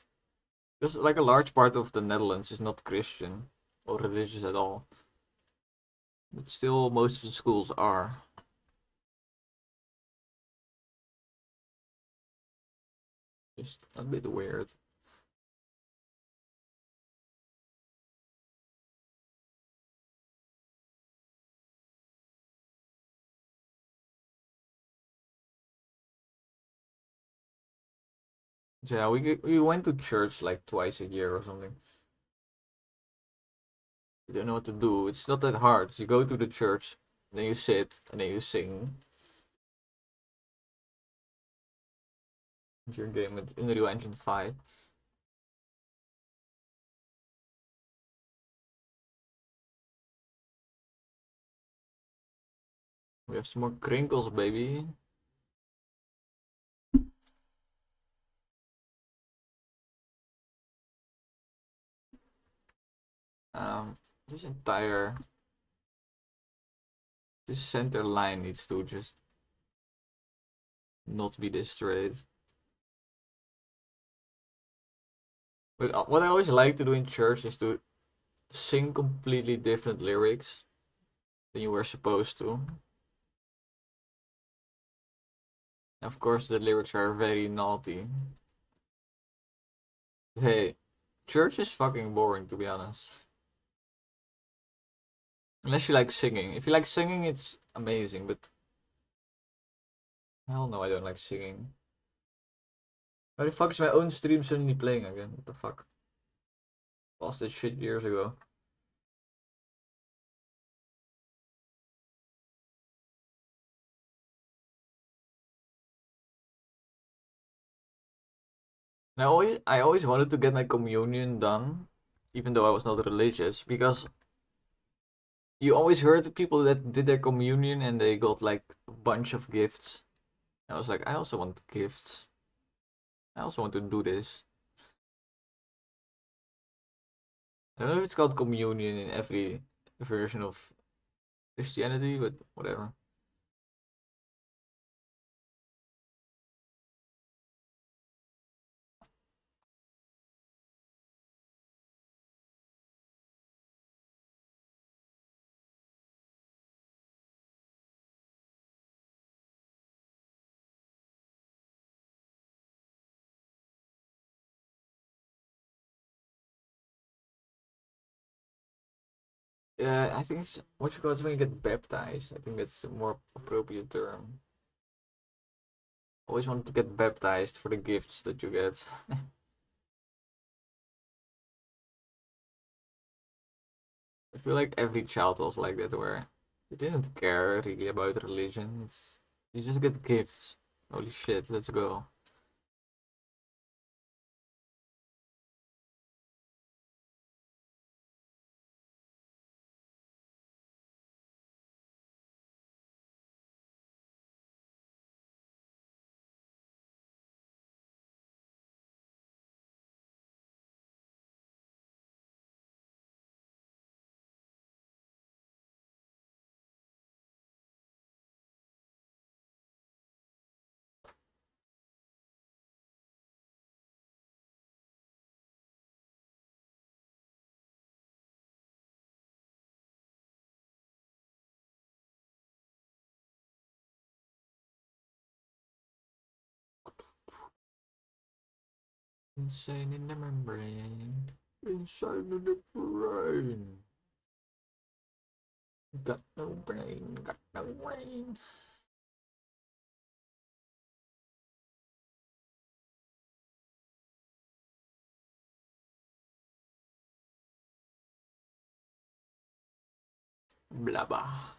Because like a large part of the Netherlands is not Christian or religious at all. But still, most of the schools are. Just a bit weird. Yeah, we went to church like twice a year or something. You don't know what to do. It's not that hard. You go to the church, then you sit, and then you sing. your game with Unreal Engine 5. We have some more crinkles, baby. This entire center line needs to just not be this straight. But what I always like to do in church is to sing completely different lyrics than you were supposed to. Of course, the lyrics are very naughty. Hey, church is fucking boring, to be honest. Unless you like singing. If you like singing, it's amazing, but hell no, I don't like singing. Why the fuck is my own stream suddenly playing again? What the fuck? Lost this shit years ago. And I always wanted to get my communion done, even though I was not religious, because you always heard people that did their communion and they got like a bunch of gifts. I was like, I also want gifts. I also want to do this. I don't know if it's called communion in every version of Christianity, but whatever. Yeah, I think it's what you call it when you get baptized. I think that's a more appropriate term. Always wanted to get baptized for the gifts that you get. I feel like every child was like that, where you didn't care really about religion. You just get gifts. Holy shit, let's go. Insane in the membrane. Inside of the brain. Got no brain, got no brain. Blah blah.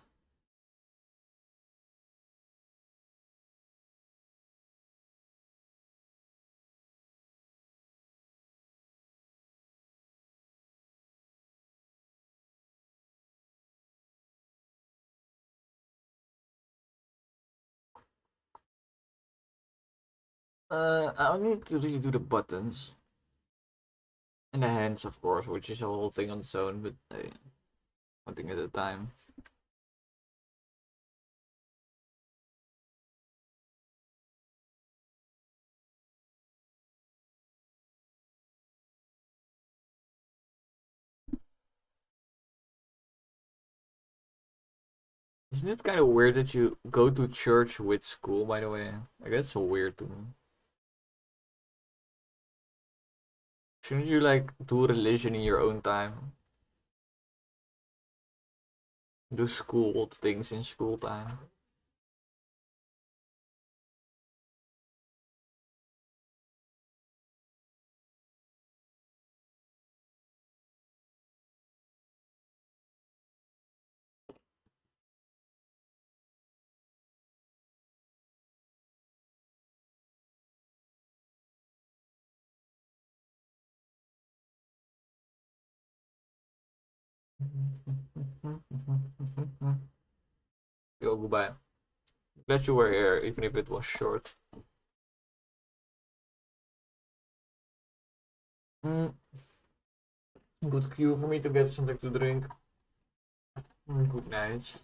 I'll need to really do the buttons. And the hands, of course, which is a whole thing on its own, but hey, one thing at a time. Isn't it kind of weird that you go to church with school, by the way? Like, that's so weird to me. Shouldn't you, like, do religion in your own time? Do school things in school time? Yo, goodbye. Glad you were here, even if it was short. Good cue for me to get something to drink. Good night.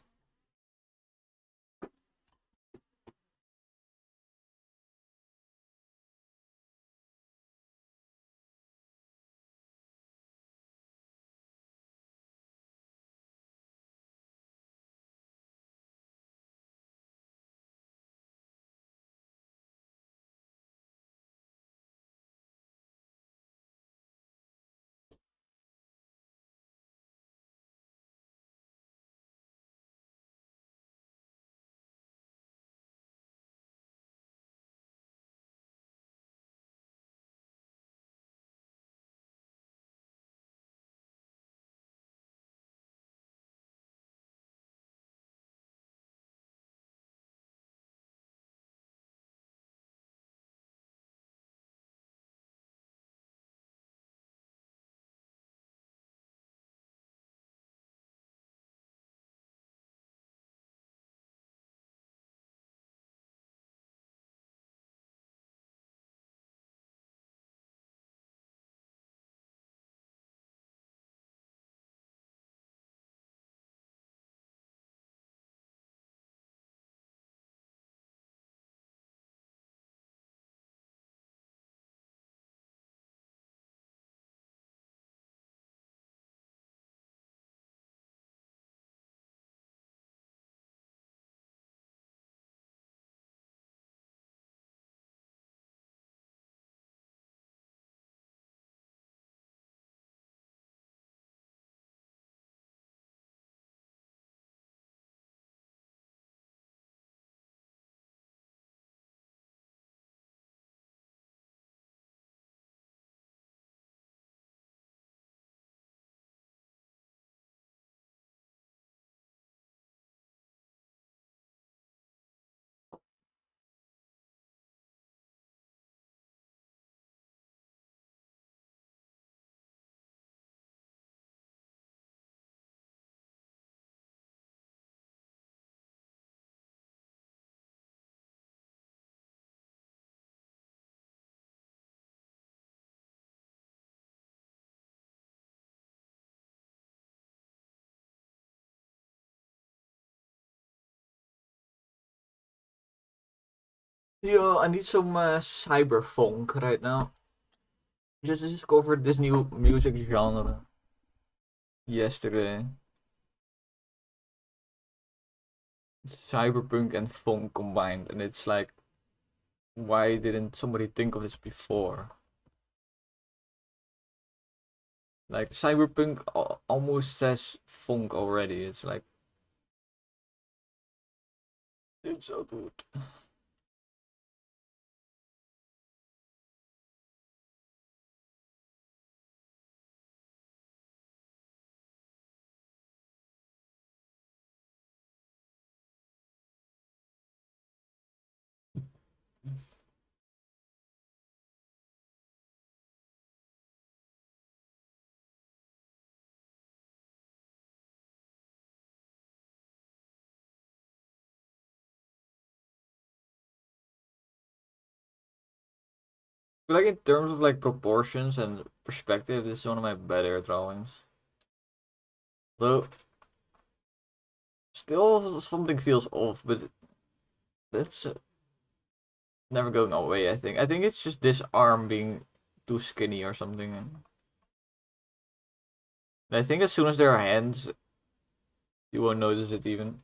Yo, I need some cyber funk right now. Just discovered this new music genre yesterday. Cyberpunk and funk combined, and it's like, why didn't somebody think of this before? Like, cyberpunk almost says funk already. It's like, it's so good. Like in terms of like proportions and perspective, this is one of my better drawings. Though still something feels off, but that's never going away. I think it's just this arm being too skinny or something. And I think as soon as there are hands, you won't notice it even.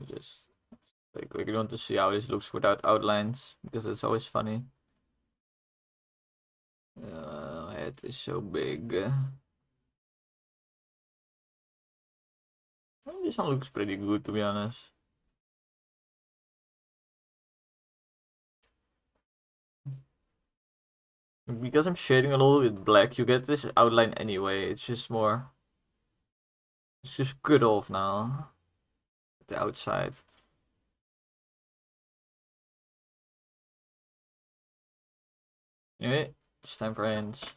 Just like you want to see how this looks without outlines because it's always funny. Head is so big. This one looks pretty good to be honest. Because I'm shading a little with black, you get this outline anyway. It's just more. It's just cut off now. The outside. Anyway, it's time for hands.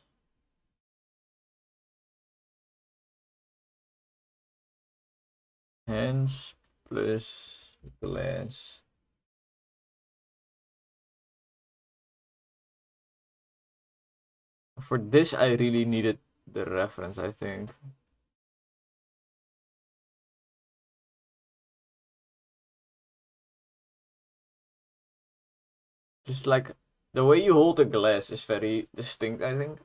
Hands plus glass. For this, I really needed the reference, I think. Just like the way you hold the glass is very distinct, I think.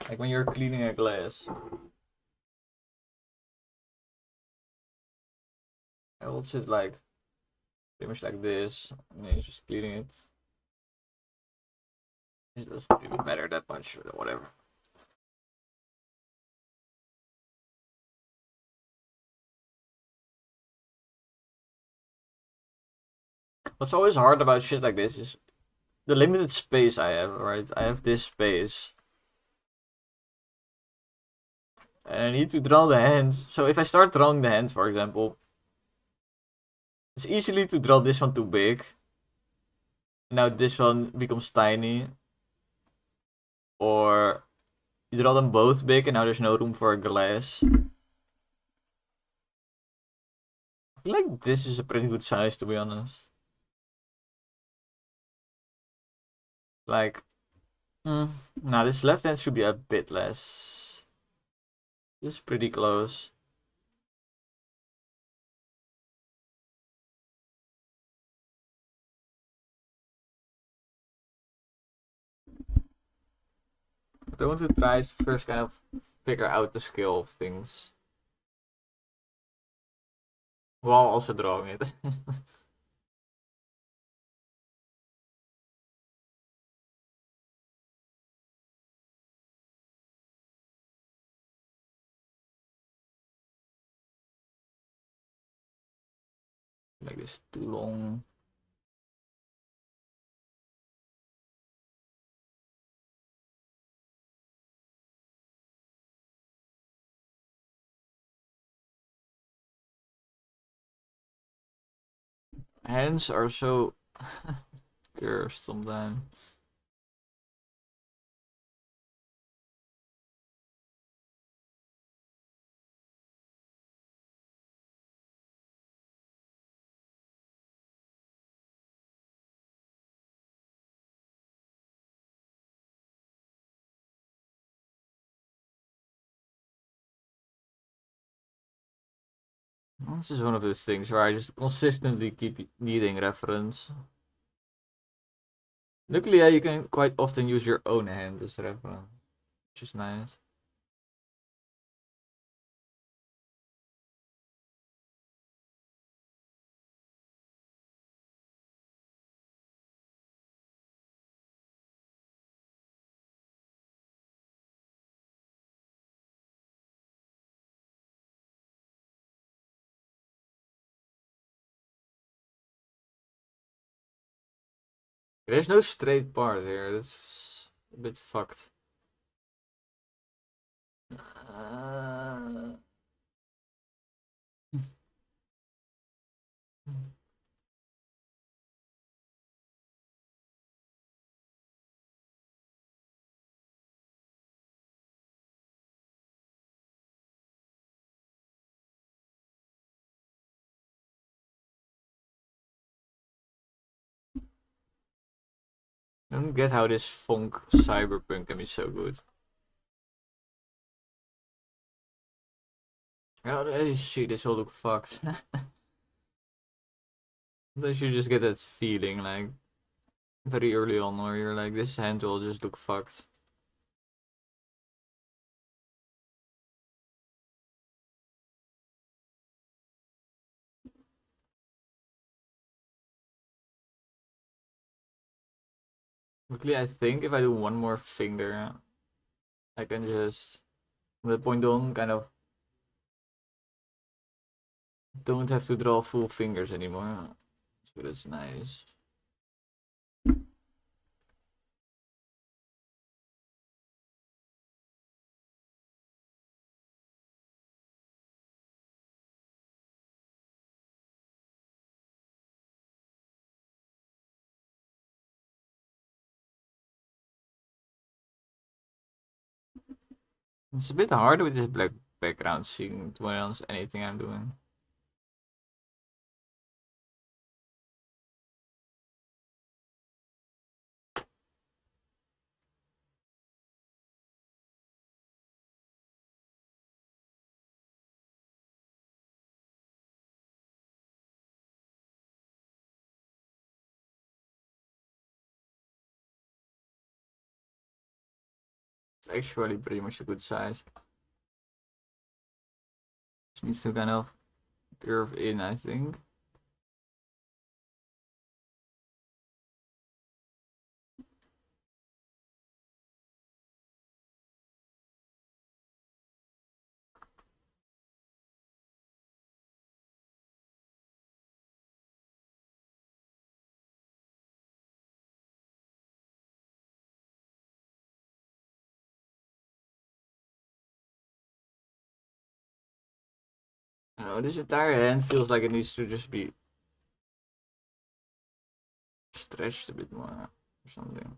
Like when you're cleaning a glass. I hold it like pretty much like this, and then you're just cleaning it. It doesn't really matter that much, or whatever. What's always hard about shit like this is the limited space I have, right? I have this space. And I need to draw the hands. So if I start drawing the hands, for example, it's easily to draw this one too big. Now this one becomes tiny. Or you draw them both big and now there's no room for a glass. I feel like this is a pretty good size, to be honest. Like, now this left hand should be a bit less. This is pretty close. But I want to try to first kind of figure out the scale of things. While also drawing it. Make this too long. Hands are so cursed sometimes. This is one of those things where I just consistently keep needing reference. Luckily, yeah, you can quite often use your own hand as reference, which is nice. There's no straight part here. That's a bit fucked. Uh... I don't get how this funk cyberpunk can be so good. How do see this all look fucked? Don't you just get that feeling like very early on where you're like, this hand will just look fucked. Luckily, I think if I do one more finger, I can just, from that point on, kind of don't have to draw full fingers anymore. So that's nice. It's a bit harder with this black background seeing, to be honest, anything I'm doing. It's actually pretty much a good size. Just needs to kind of curve in, I think. Oh, this entire hand feels like it needs to just be stretched a bit more or something.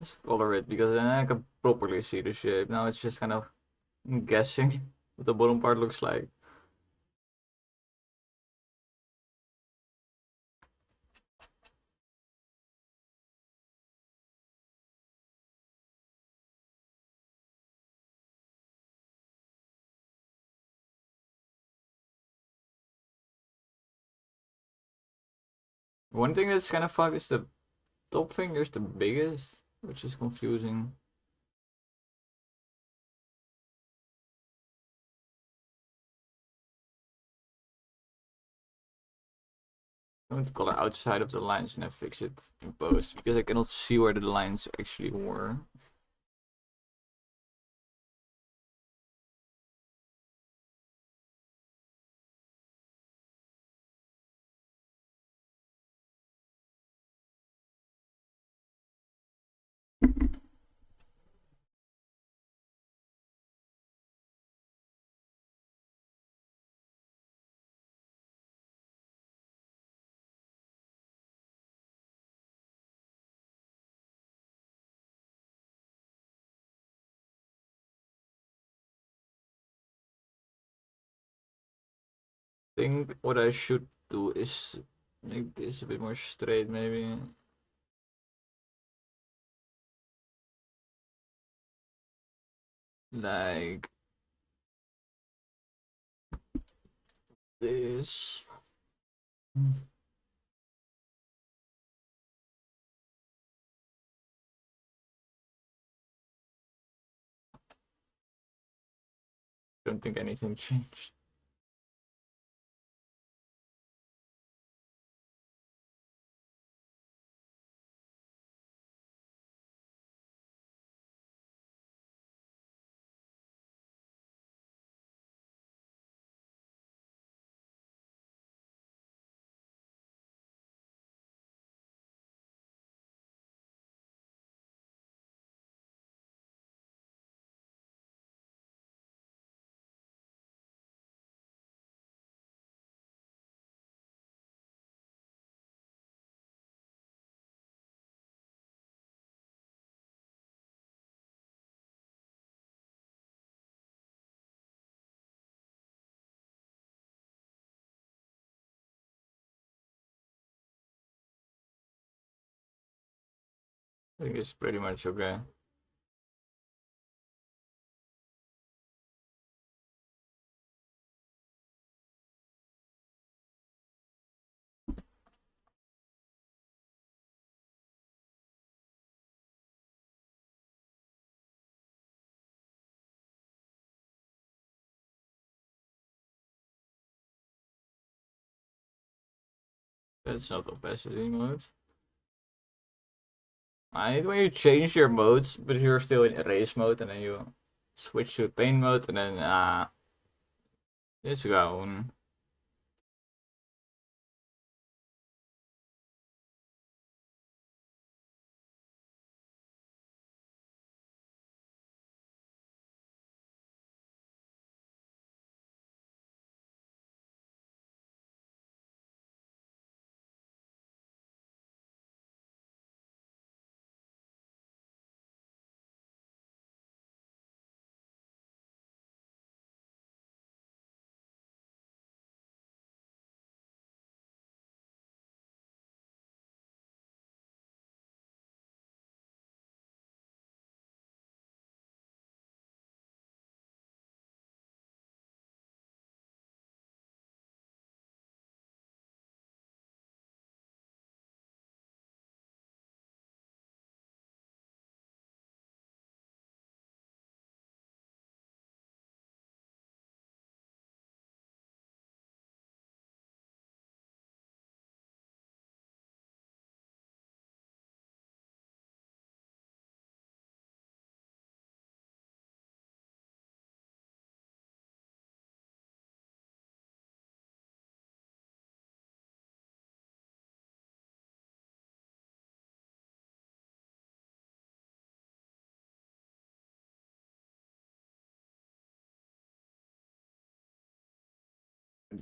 Just color it because then I can properly see the shape. Now it's just kind of guessing what the bottom part looks like. One thing that's kind of fucked is the top finger is the biggest, which is confusing. I'm going to color outside of the lines and then fix it in post because I cannot see where the lines actually were. I think what I should do is make this a bit more straight, maybe. Like this. Don't think anything changed. I think it's pretty much okay. That's not opacity mode. I hate when you change your modes, but you're still in erase mode, and then you switch to paint mode, and then Is gewoon.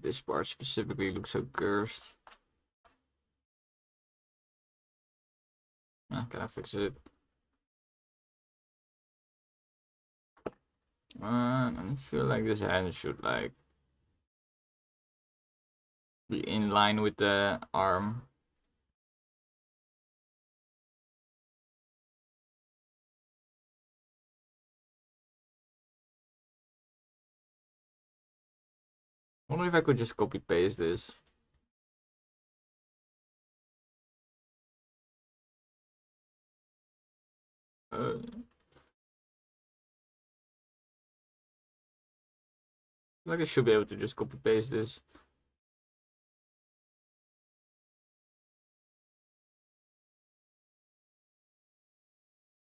This part specifically looks so cursed. Can I fix it? I feel like this hand should like be in line with the arm. I wonder if I could just copy paste this. Like I should be able to just copy paste this.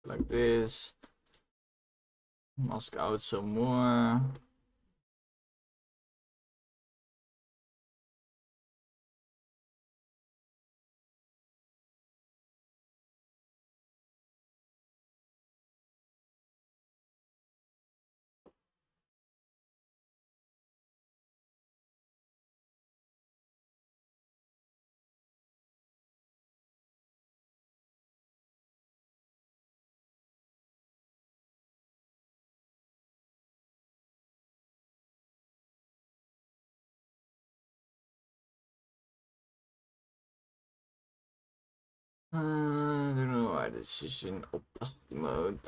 Like this. Mask out some more. I don't know why this is in opacity mode.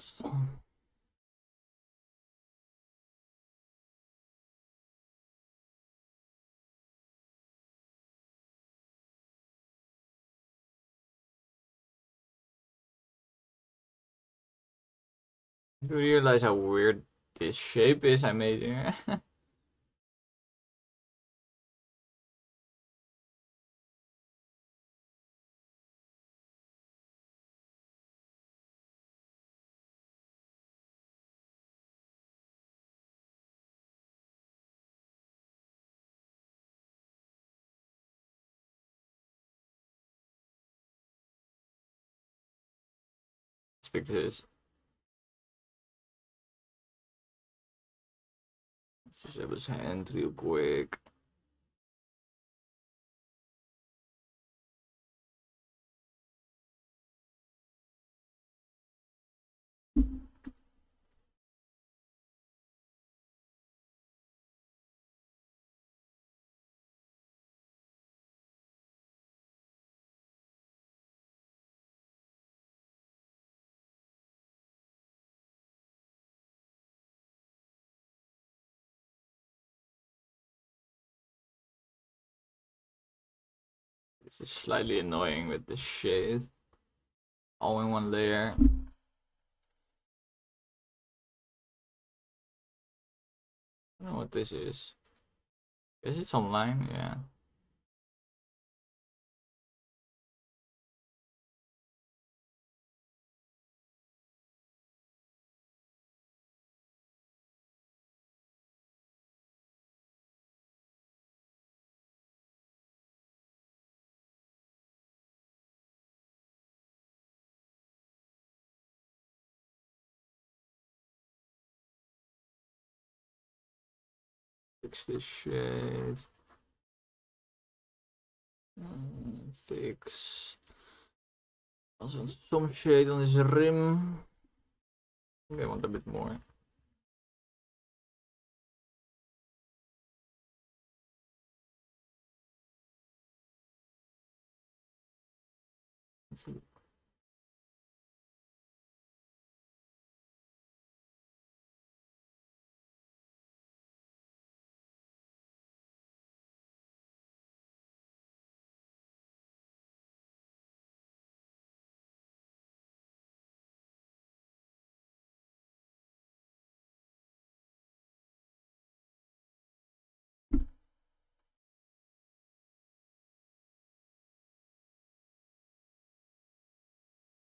You realize how weird this shape is I made here? Let's fix this. Let's just have his hand real quick. This is slightly annoying with the shade. All in one layer. I don't know what this is. Is it online? Yeah. Fix this shit. Fix. Also some shade on his rim. I want a bit more.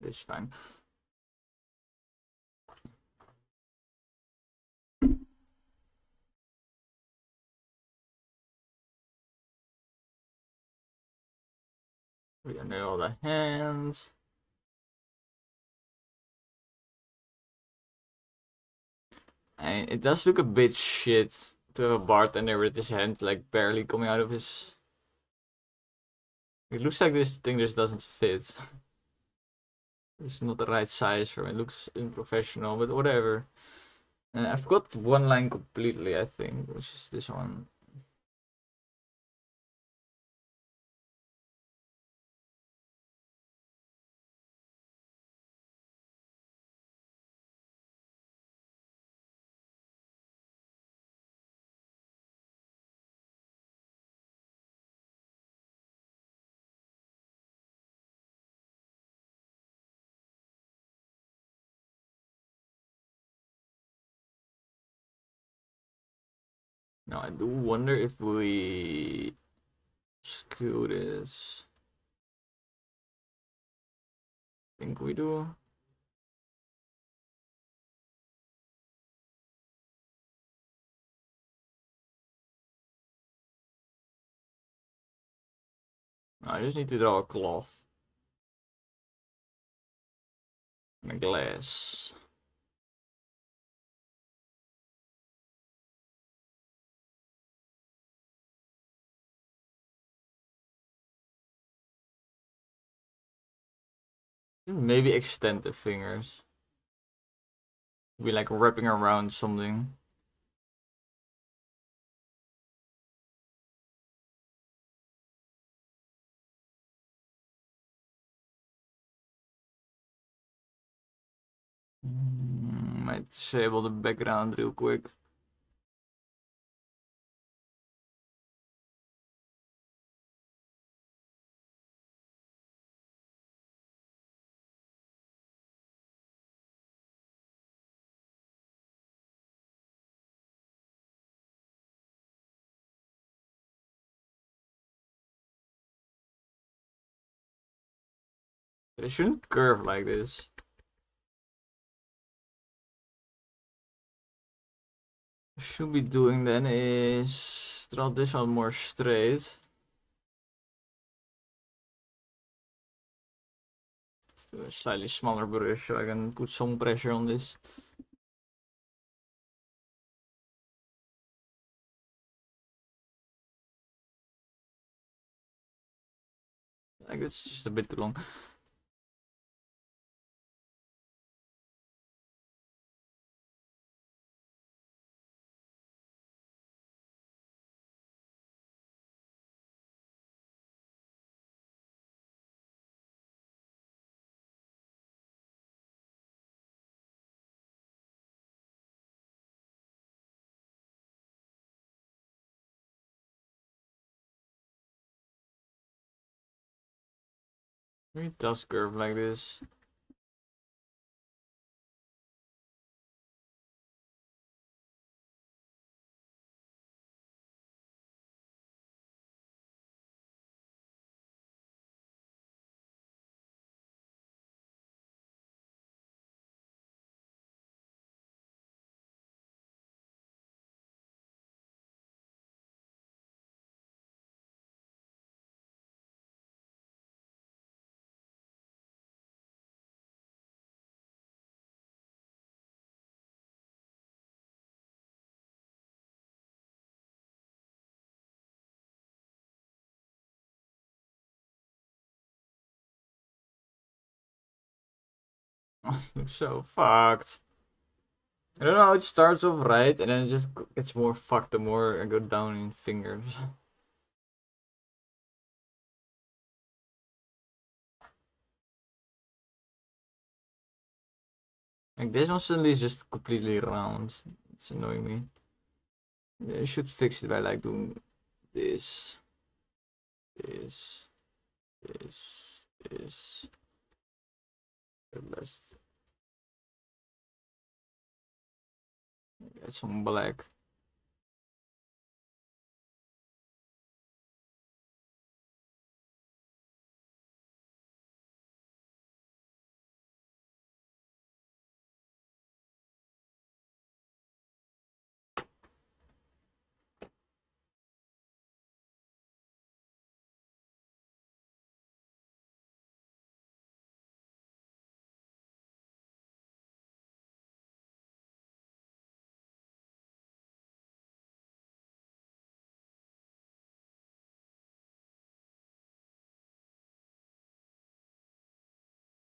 It's fine. We know all the hands. And it does look a bit shit to have a bartender with his hand like barely coming out of his. It looks like this thing just doesn't fit. It's not the right size for him. It looks unprofessional, but whatever. I forgot one line completely, I think, which is this one. Now I do wonder if we screw this. I think we do. I just need to draw a cloth. And a glass. Maybe extend the fingers. Be like wrapping around something. Might disable the background real quick. But it shouldn't curve like this. What I should be doing then is draw this one more straight. Let's do a slightly smaller brush so I can put some pressure on this. Like it's just a bit too long. Maybe it does curve like this. Looks so fucked. I don't know how it starts off right and then it just gets more fucked the more I go down in fingers. Like this one suddenly is just completely round. It's annoying me. Yeah, you should fix it by like doing this, this, this. The best. Get some black.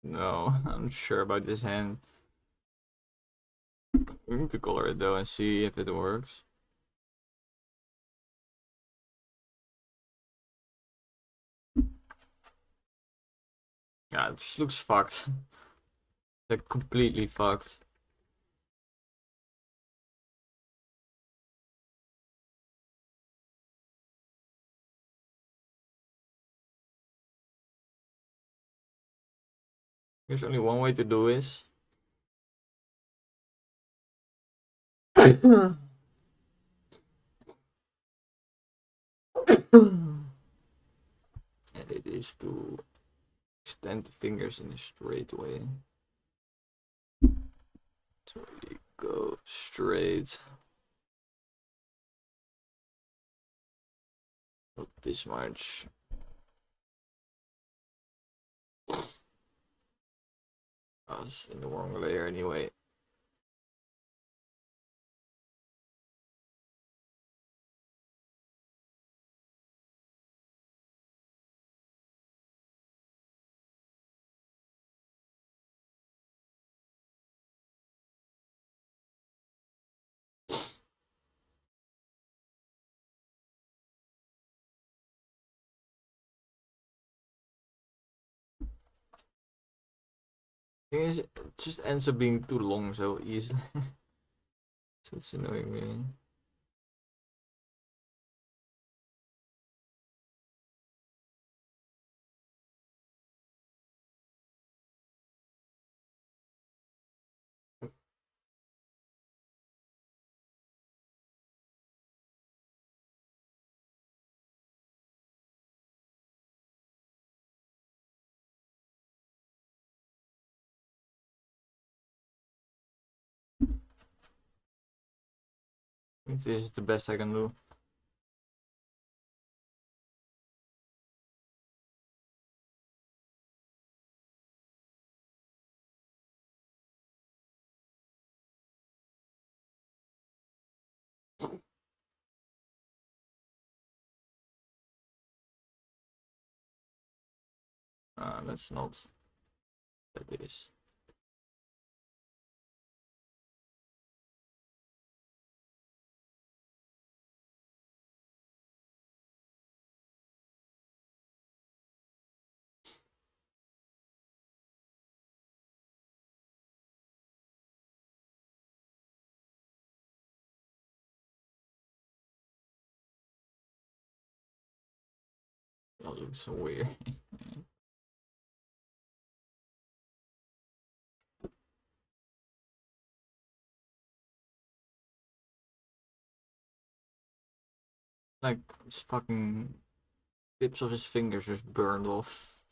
No, I'm not sure about this hand. We need to color it though and see if it works. Yeah, it just looks fucked. Like completely fucked. There's only one way to do this. And it is to extend the fingers in a straight way. So you go straight. Not this much. I was in the wrong layer anyway. Thing is, it just ends up being too long so easily. So it's annoying me. I think this is the best I can do. That's not. That is. That looks so weird. Like his fucking tips of his fingers just burned off.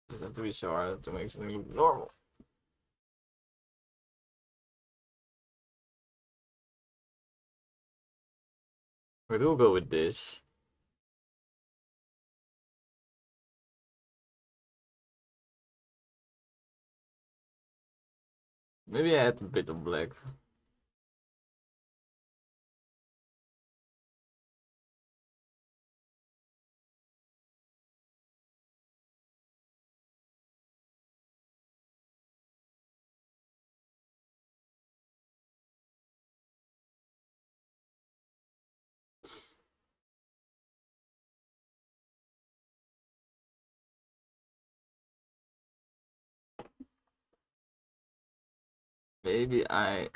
Does have to be so hard to make something look normal. But we'll go with this. Maybe I add a bit of black. maybe I...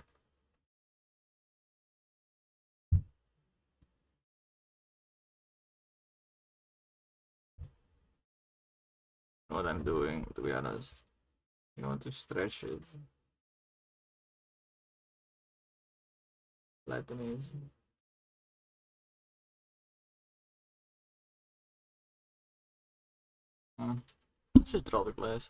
what I'm doing, to be honest. I want to stretch it. Flatten it. Just draw the glass.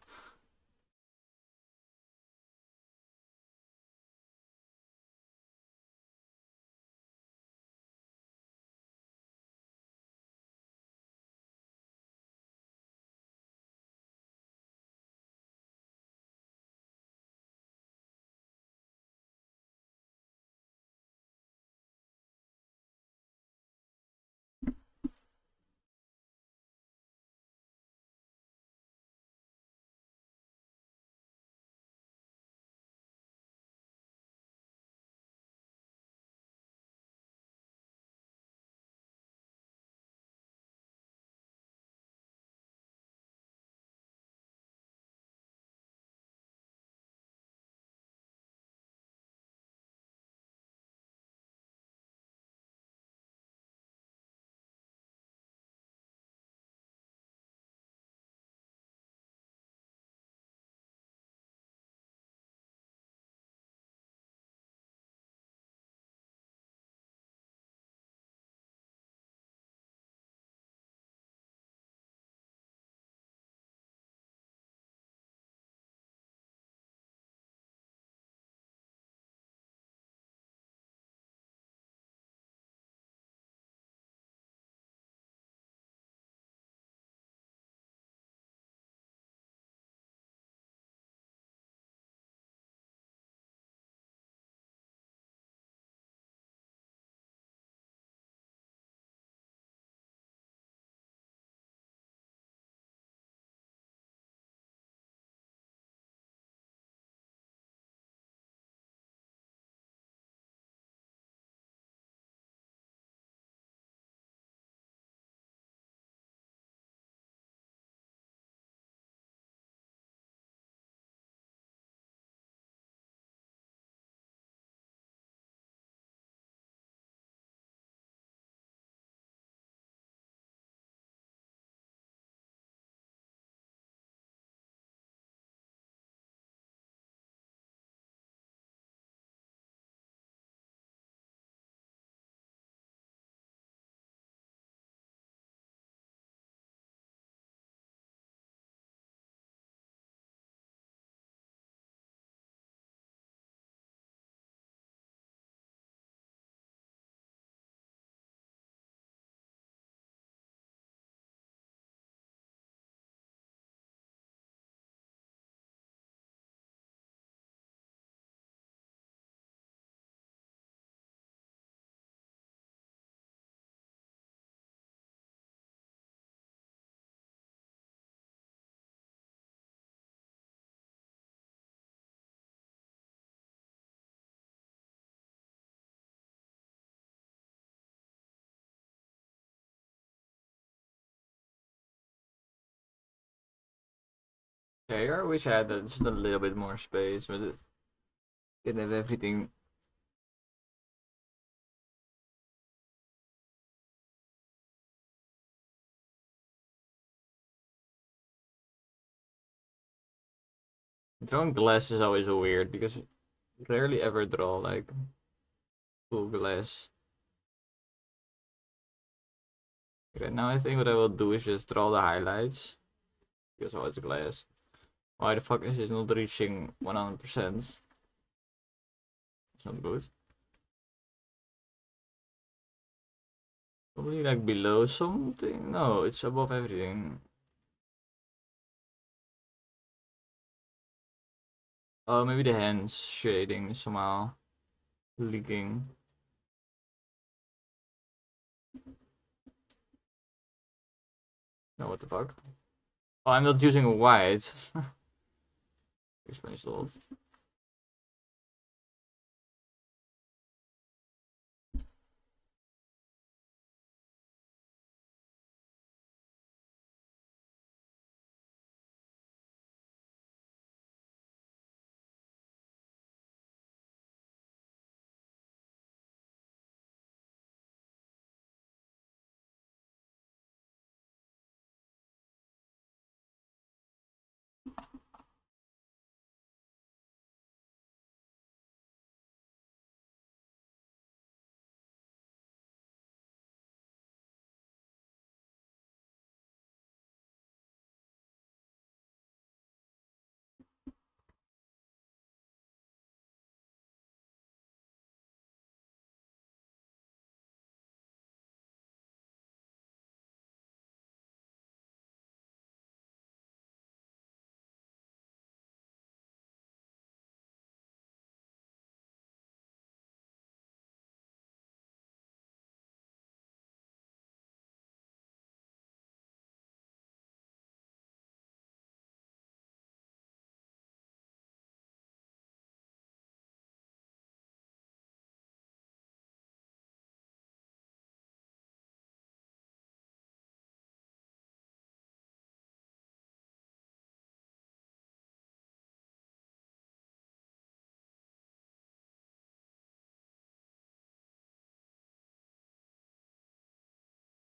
Okay, I wish I had just a little bit more space, but it didn't have everything. Drawing glass is always weird because you rarely ever draw like full glass. Okay, now I think what I will do is just draw the highlights because oh, it's glass. Why the fuck is it not reaching 100%? It's not good. Probably like below something? No, it's above everything. Oh, maybe the hands shading is somehow leaking. No, what the fuck? Oh, I'm not using a white. Explains a lot.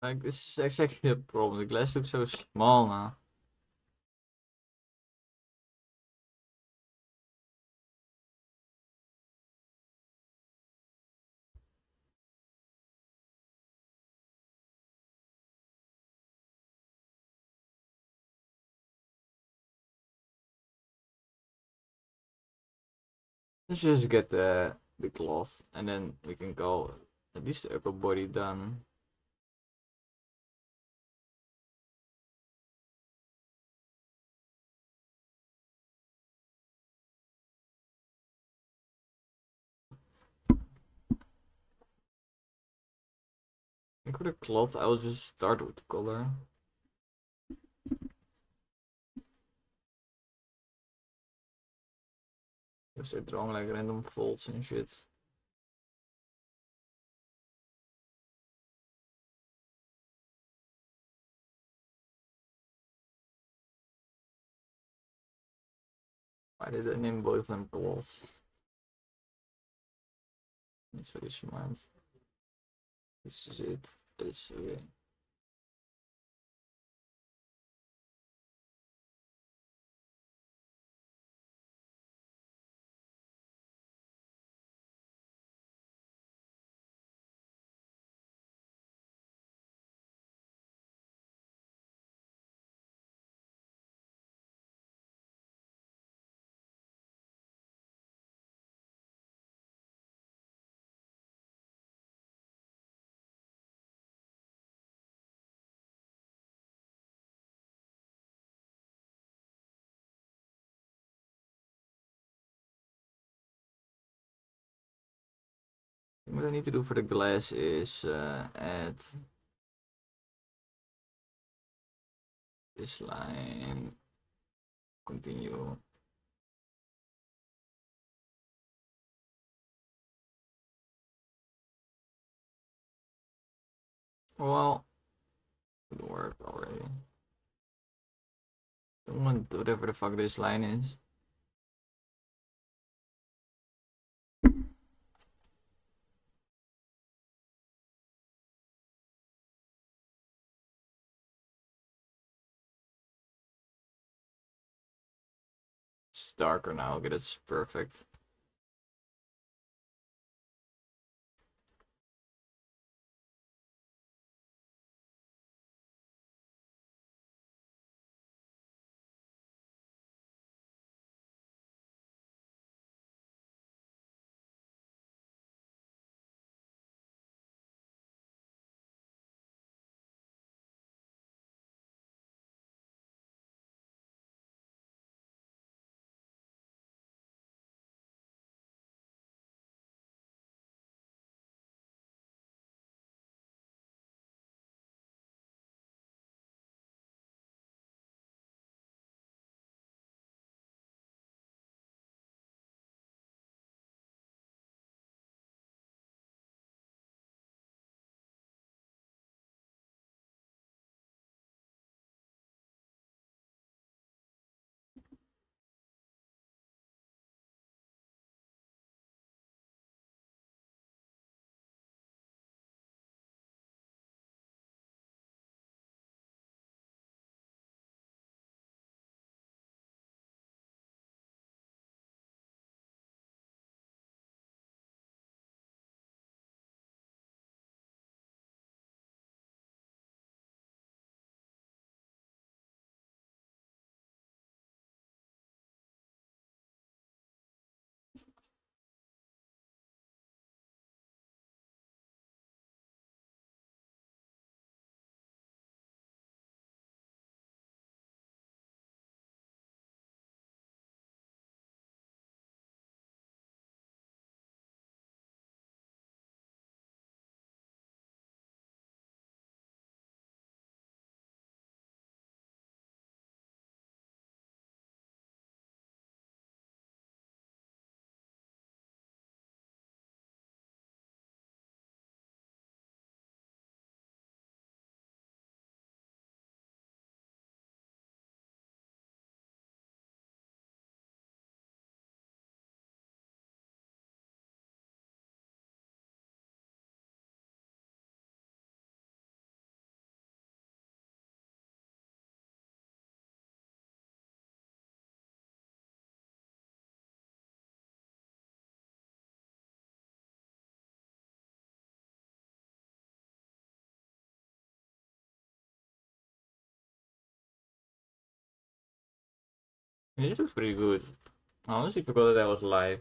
Like, this is exactly the problem. The glass looks so small now. Let's just get the cloth and then we can go at least the upper body done. I think for the cloth I will just start with the color. Because they're drawing like random folds and shit. Why did I name both of them cloths? That's very smart. This is it. This way. What I need to do for the glass is add this line, continue. Well, it work already. Don't want whatever the fuck this line is. It's darker now. Okay, that's perfect. This looks pretty good. I honestly forgot that I was live.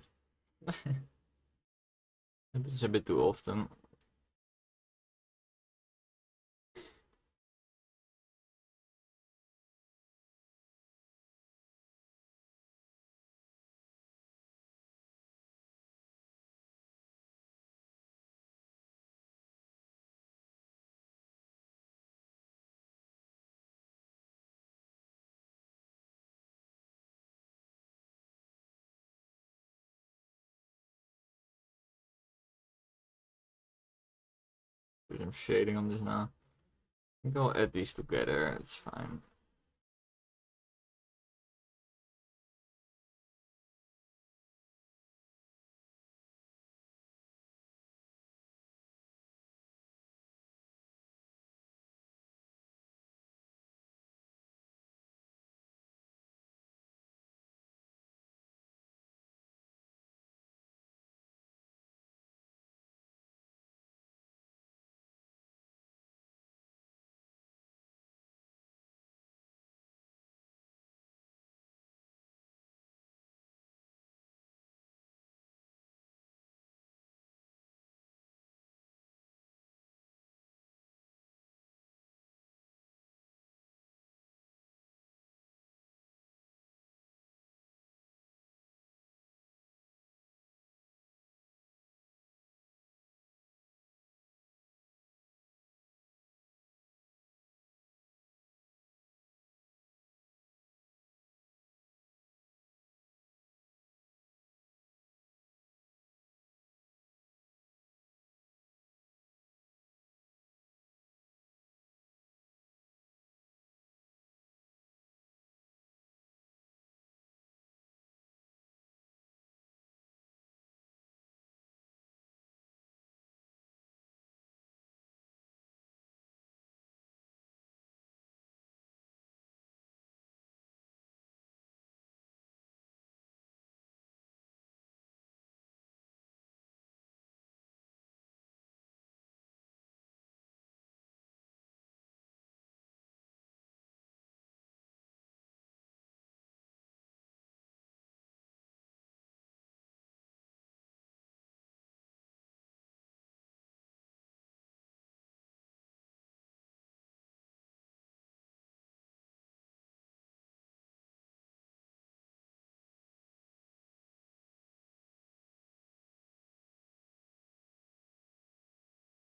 It's a bit too often. Do some shading on this now. I think I'll add these together, it's fine.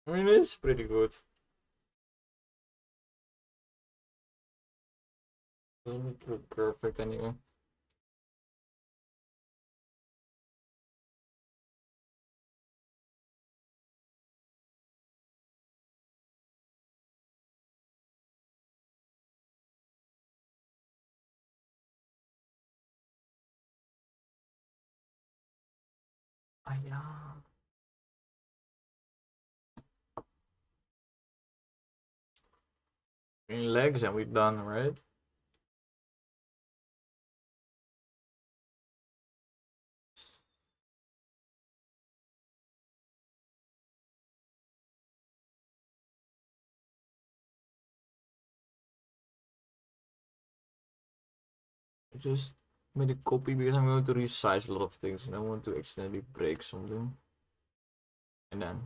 I mean, it's pretty good. Doesn't look perfect anyway. Ah yeah. In legs and we're done, right? I just made a copy because I'm going to resize a lot of things and I want to accidentally break something. And then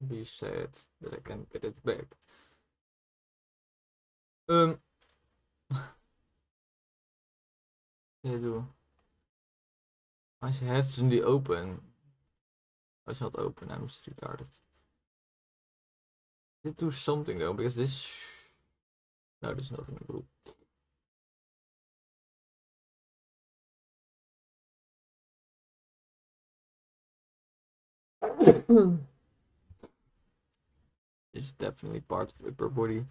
be sad that I can't get it back. Yeah, do. I have to be open. Oh, it's not open, I'm just retarded. Did do something though, because this. No, there's not in the group. It's definitely part of upper body.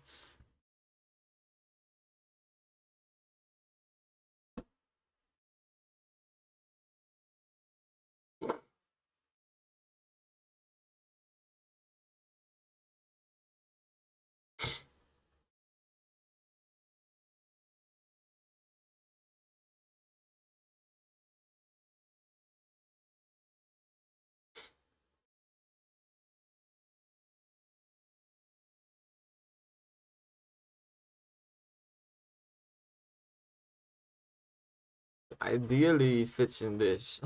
ideally fits in this.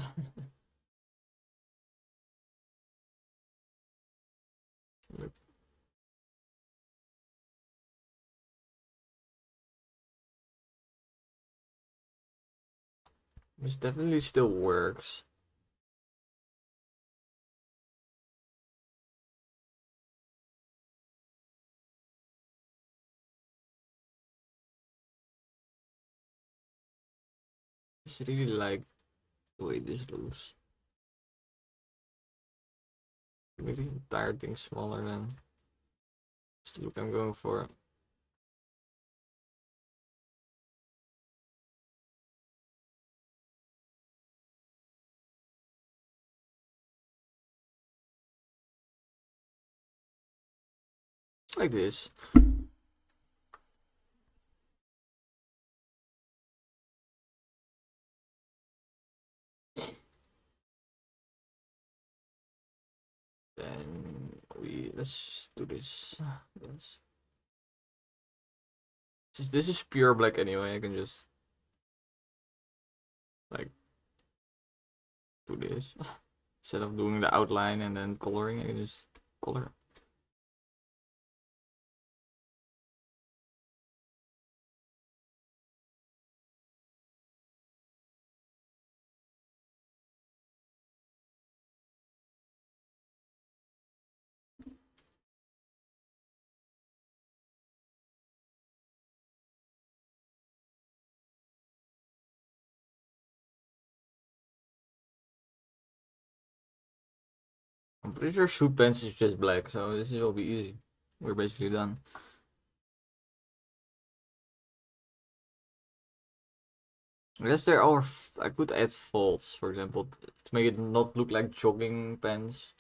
Look. This definitely still works. I just really like the way this looks. Make the entire thing smaller than it's the look I'm going for. Like this. Then let's do this. This is pure black anyway. I can just like do this instead of doing the outline and then coloring. I can just color. I'm pretty sure shoot pens is just black, so this will be easy. We're basically done. I guess there are. I could add folds, for example, to make it not look like jogging pants.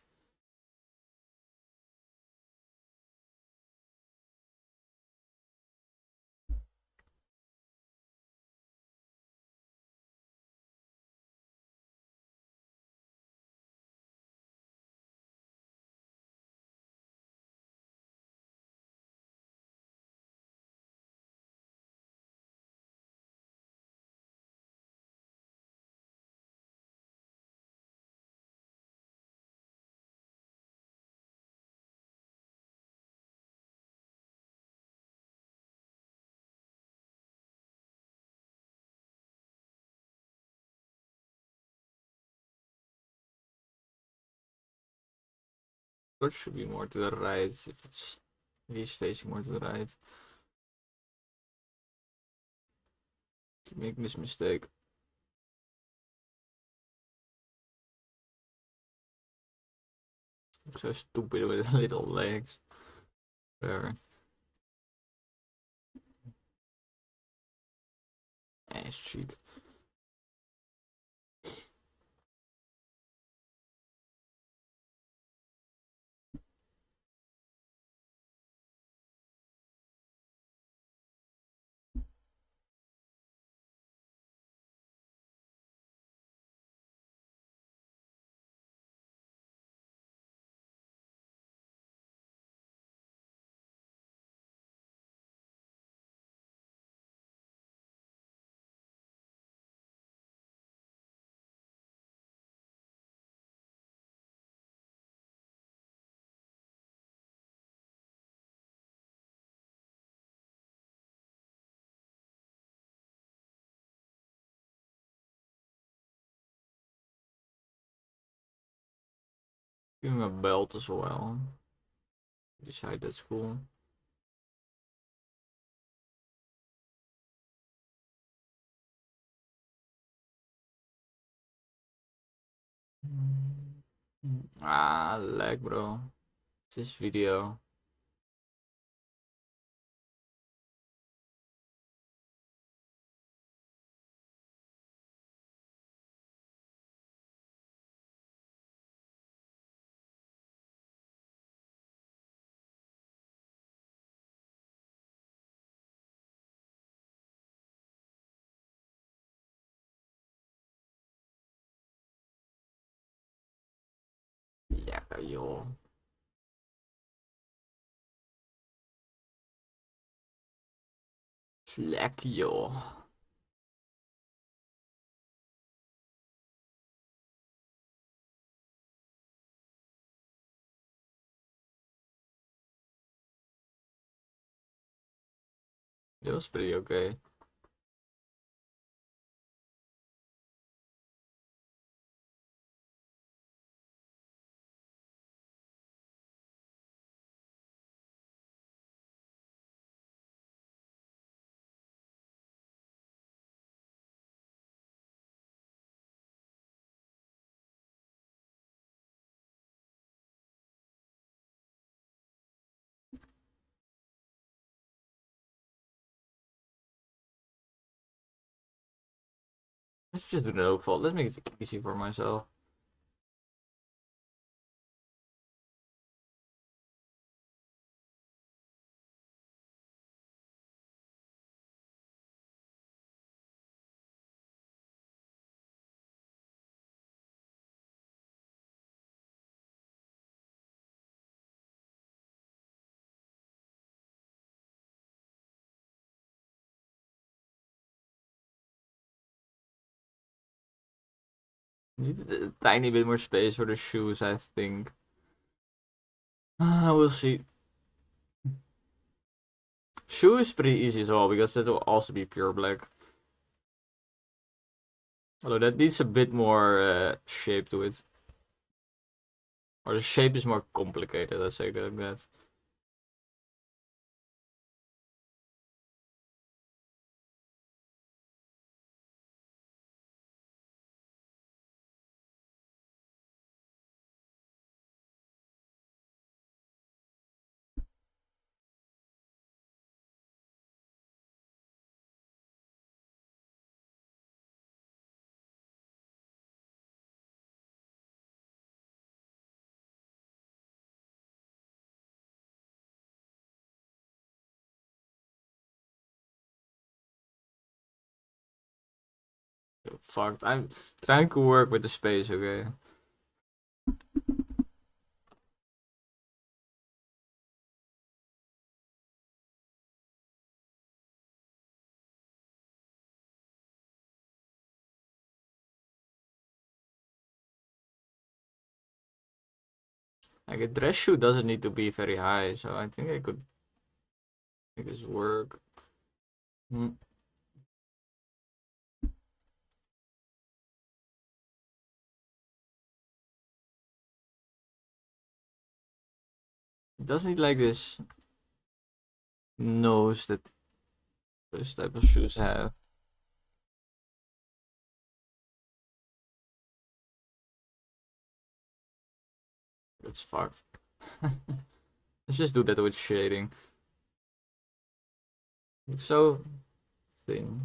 Or it should be more to the right if he's facing more to the right. Keep making this mistake. I'm so stupid with little legs. Whatever. Ass cheek. Give him a belt as well. Decide that's cool. Ah, lag, bro. This video. Lekker joh. Lekker joh. It was pretty okay. Let's just do the no fault. Let's make it easy for myself. Need a tiny bit more space for the shoes, I think. We'll see. Shoe is pretty easy as well, because that will also be pure black. Although that needs a bit more shape to it. Or the shape is more complicated, let's say it like that. Fucked. I'm trying to work with the space, okay? Like a dress shoe doesn't need to be very high, so I think I could make this work. Hmm. It doesn't need like this nose that those type of shoes have. It's fucked. Let's just do that with shading. So thin.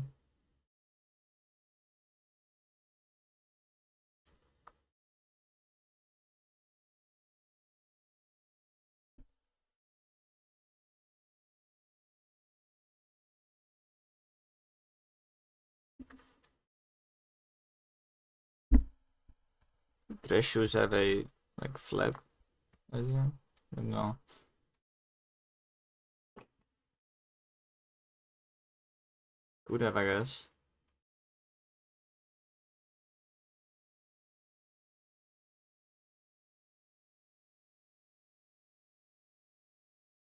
Dress shoes have a like flap idea. I don't know. Could have, I guess.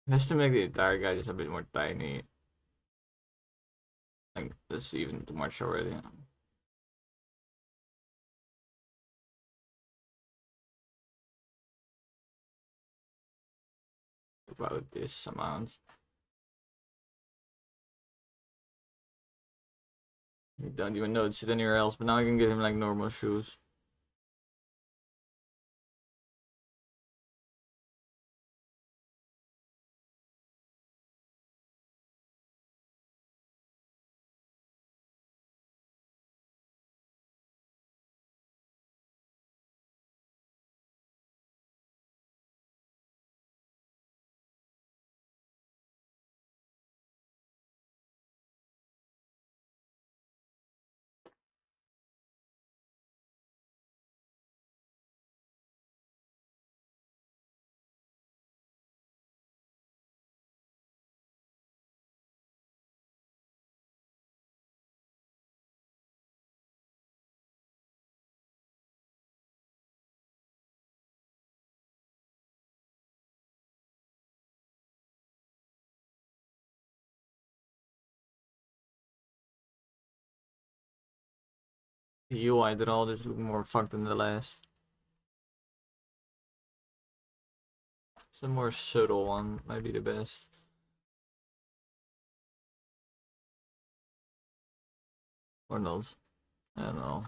Just to make the entire guy just a bit more tiny. Like that's even too much already. About this amount. You don't even notice it anywhere else, but now I can give him like normal shoes. The UI did all this look more fucked than the last. It's a more subtle one, might be the best. Or not. I don't know.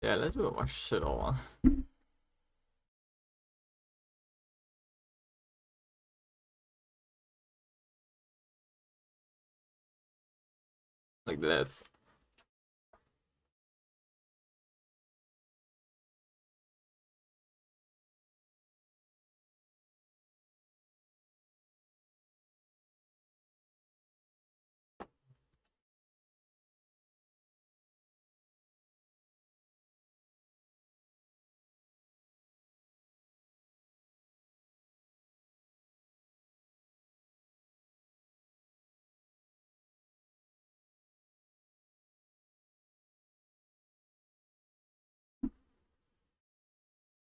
Yeah, let's do a more subtle one. Like that.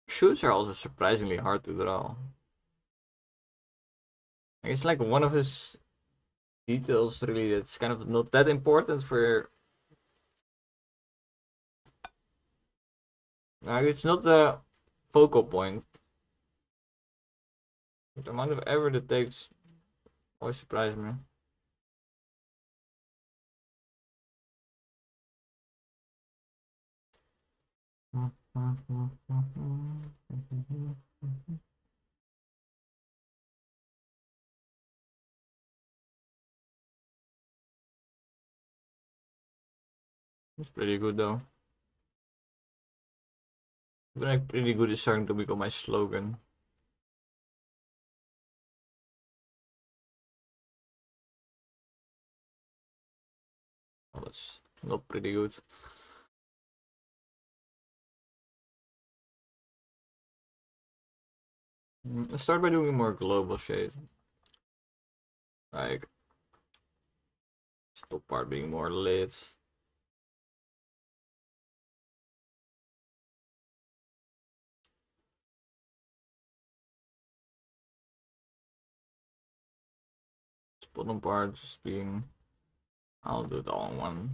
Shoots are also surprisingly hard to draw. It's like one of his details really that's kind of not that important for. It's not the focal point. The amount of effort it takes always surprised me. It's pretty good though. But like pretty good is starting to become my slogan. Oh, that's not pretty good. Let's start by doing more global shade. Like top part being more lit. Bottom part just being. I'll do it all in one.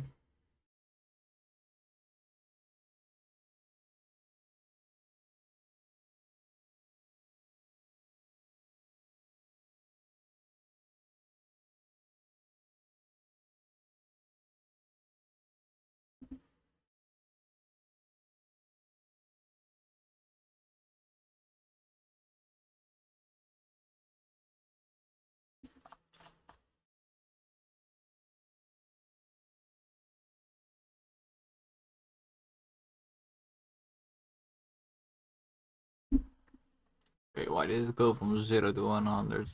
Wait, why did it go from 0 to 100?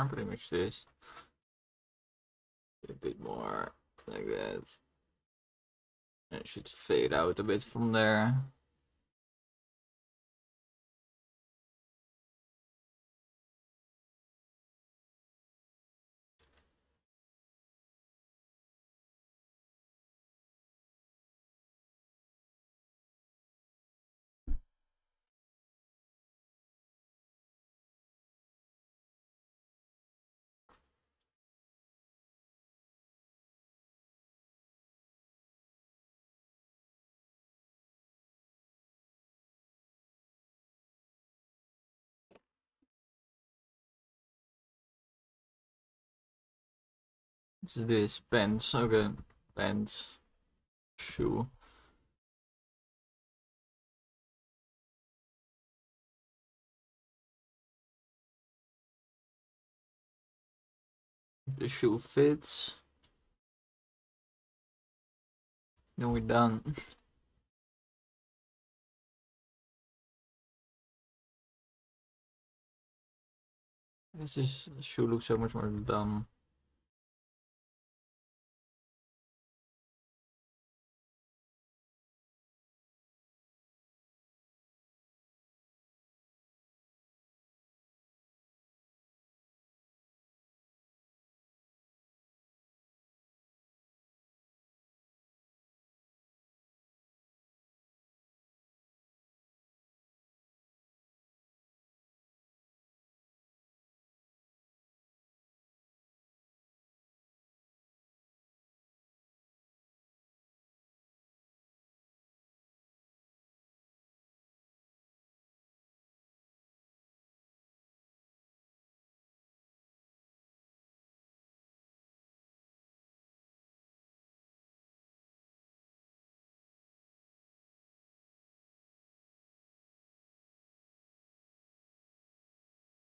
Pretty much this. A bit more like that. And it should fade out a bit from there. What's this? Pants. Okay. Pants. Shoe. The shoe fits. Then we're done. This shoe looks so much more dumb.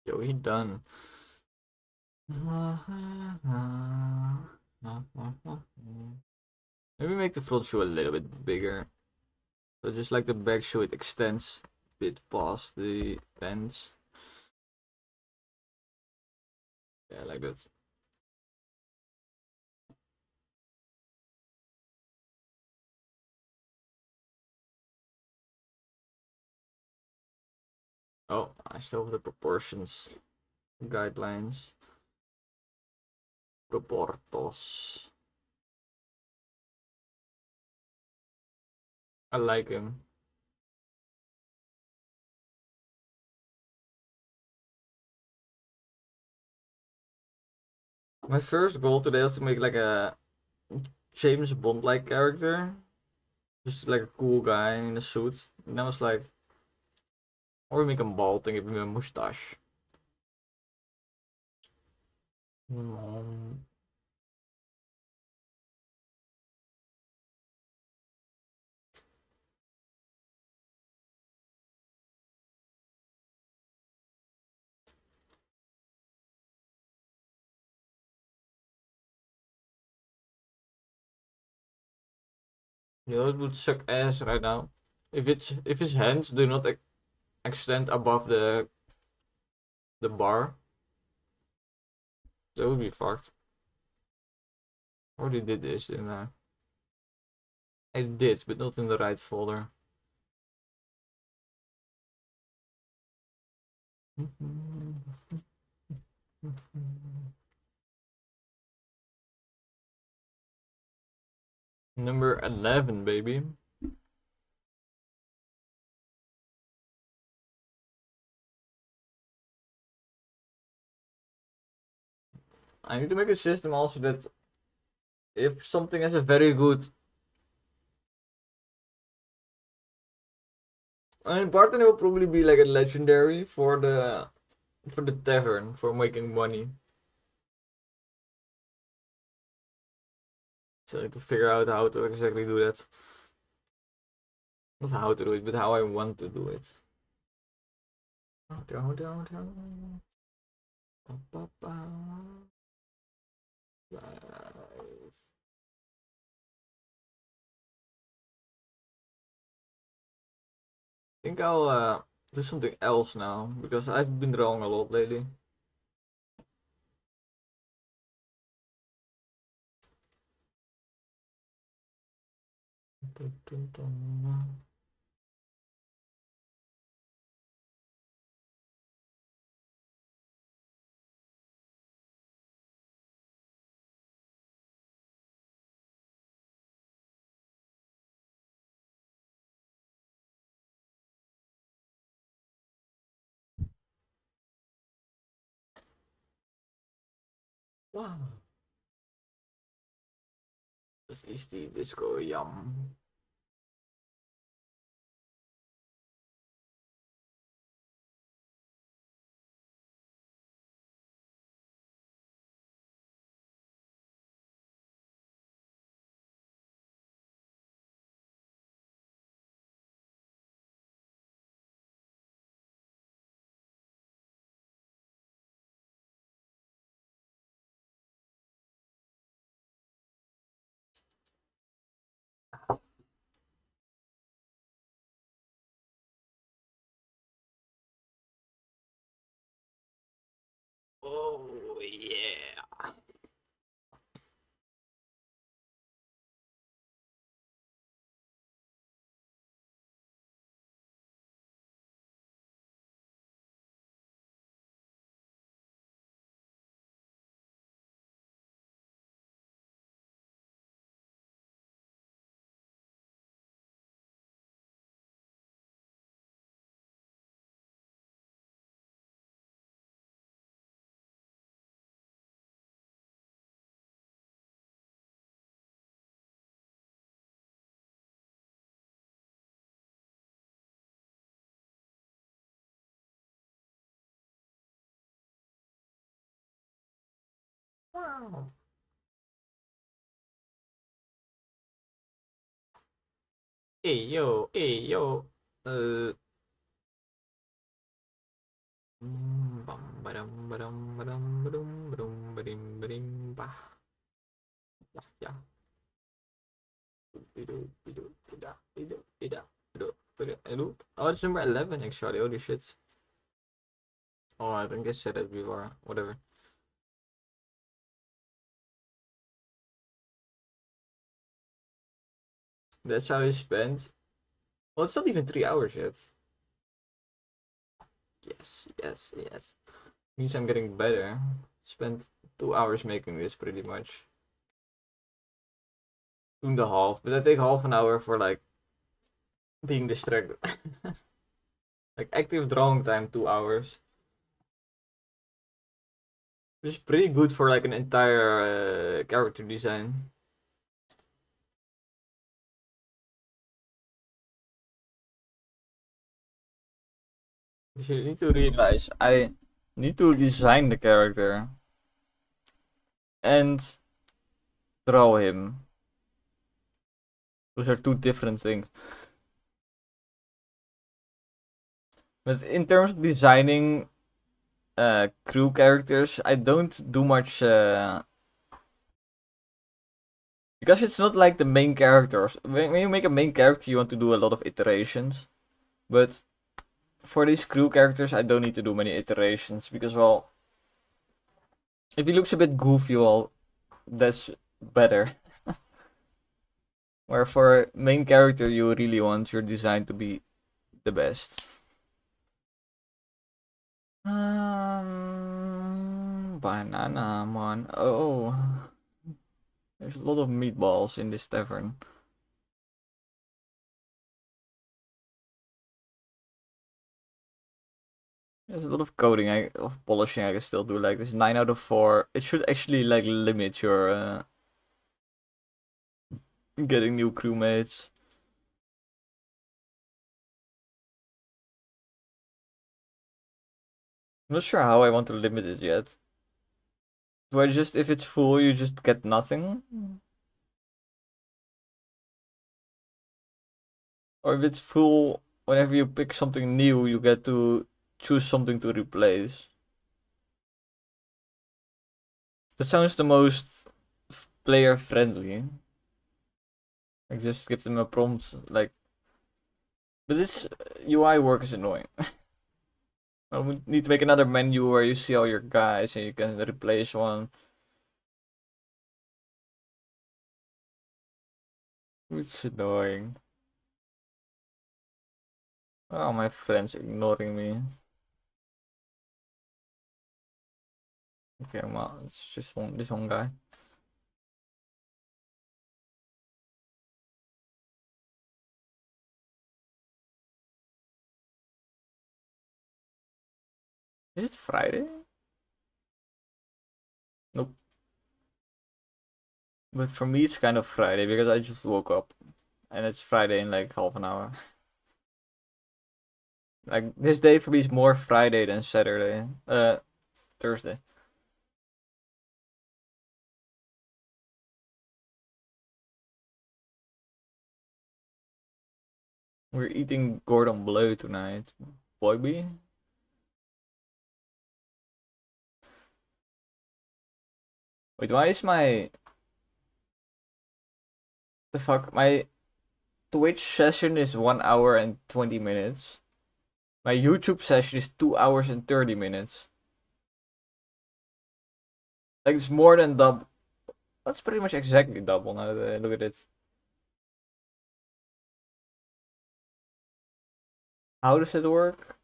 Yo, he done. Maybe make the front shoe a little bit bigger. So just like the back shoe, it extends a bit past the pants. Yeah, like that. Oh, I still have the proportions guidelines. Proportos. I like him. My first goal today was to make like a James Bond like character. Just like a cool guy in a suit. And I was like, or make him bald and give him a mustache. You know, it would suck ass right now. If his hands do not extend above the bar, that would be fucked. I already did this, and I did, but not in the right folder. Number 11, baby. I need to make a system also that if something has a very good. I mean, bartender will probably be like a legendary for the tavern for making money. So I need to figure out how to exactly do that. Not how to do it, but how I want to do it. I think I'll do something else now because I've been drawing a lot lately. Wow. Dat is die disco jam. Oh yeah. Wow. Hey yo, hey yo. Bam Yeah. Oh, it's number 11 actually. Holy shit. Oh, I think I said it before. Whatever. That's how you spend. Well, it's not even 3 hours yet. Yes, yes, yes. Means I'm getting better. Spent 2 hours making this pretty much. 2.5, but I take half an hour for like being distracted. Like active drawing time 2 hours. Which is pretty good for like an entire character design. You need to realize I need to design the character and draw him. Those are two different things. But in terms of designing crew characters, I don't do much because it's not like the main characters. When you make a main character, you want to do a lot of iterations. But for these crew characters, I don't need to do many iterations because, well, if he looks a bit goofy, well, that's better. Where for main character, you really want your design to be the best. Banana man. Oh, there's a lot of meatballs in this tavern. There's a lot of coding, of polishing I can still do. Like this 9 out of 4. It should actually like limit your getting new crewmates. I'm not sure how I want to limit it yet. Do I just, if it's full, you just get nothing? Or if it's full, whenever you pick something new, you get to choose something to replace. That sounds the most player friendly. Like just give them a prompt, like. But this UI work is annoying. I would need to make another menu where you see all your guys and you can replace one. It's annoying. Oh, my friend's ignoring me. Okay, well, it's just this one guy. Is it Friday? Nope. But for me, it's kind of Friday because I just woke up. And it's Friday in like half an hour. Like, this day for me is more Friday than Saturday. Thursday. We're eating Gordon Bleu tonight. Boy. Wait, why is my... The fuck? My Twitch session is 1 hour and 20 minutes. My YouTube session is 2 hours and 30 minutes. Like, it's more than double. That's pretty much exactly double now that I look at it. How does it work?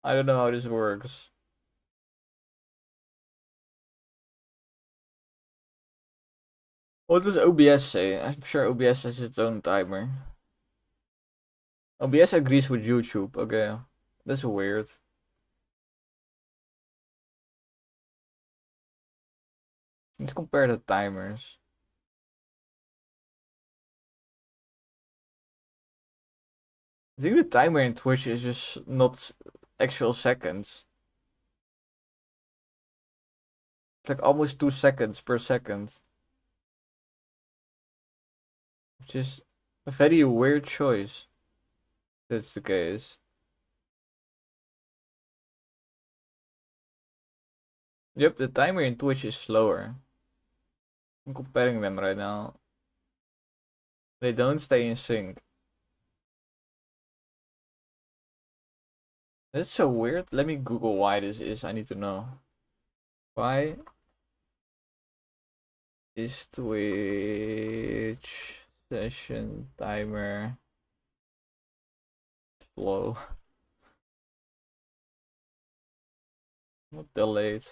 I don't know how this works. What does OBS say? I'm sure OBS has its own timer. OBS agrees with YouTube. Okay. That's weird. Let's compare the timers. I think the timer in Twitch is just not actual seconds. It's like almost 2 seconds per second. Which is a very weird choice. That's the case. Yep, the timer in Twitch is slower. I'm comparing them right now. They don't stay in sync. That's so weird. Let me Google why this is. I need to know. Why is Twitch session timer slow? Not delayed.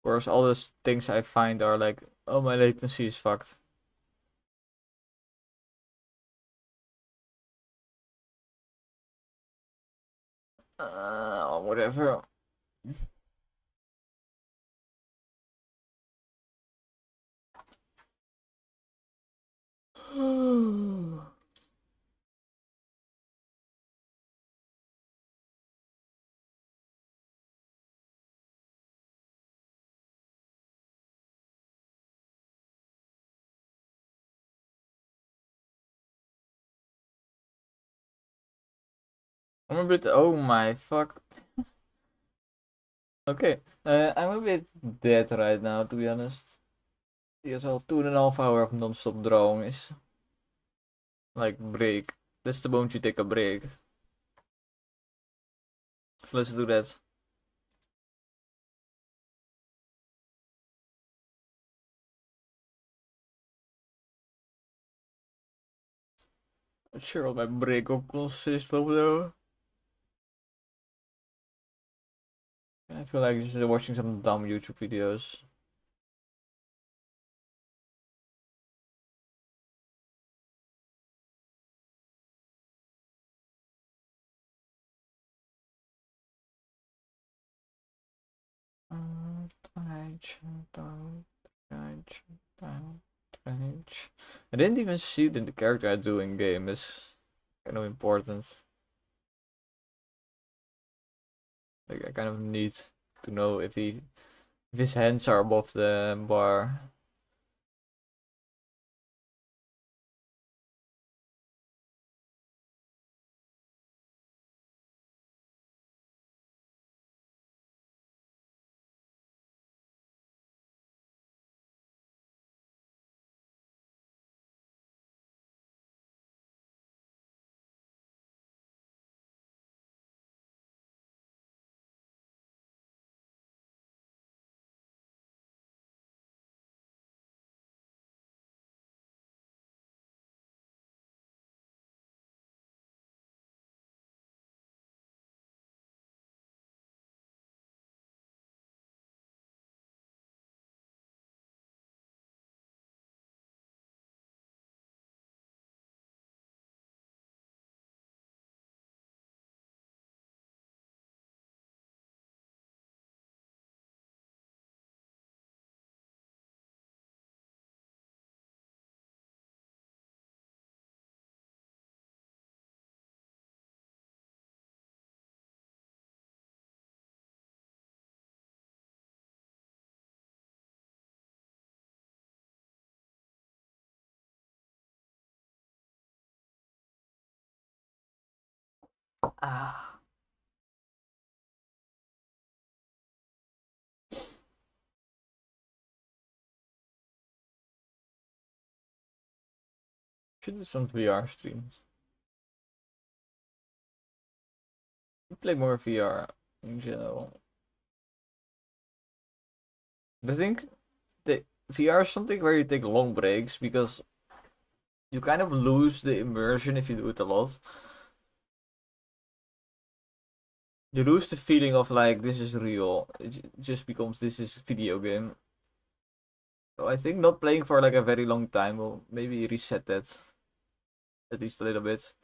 Of course, all those things I find are like, oh, my latency is fucked. Whatever. I'm a bit. Oh my fuck. Okay, I'm a bit dead right now, to be honest. Because al 2,5 hour of non-stop drawing is like break. That's the moment you take a break. So let's do that. Not sure what my break will consist of though. I feel like just watching some dumb YouTube videos. I didn't even see the character I do in game. Is kind of important. Like I kind of need to know if his hands are above the bar. Ah. Should do some VR streams. Play more VR in general. I think the VR is something where you take long breaks because you kind of lose the immersion if you do it a lot. You lose the feeling of like this is real. It just becomes this is video game. So I think not playing for like a very long time will maybe reset that at least a little bit.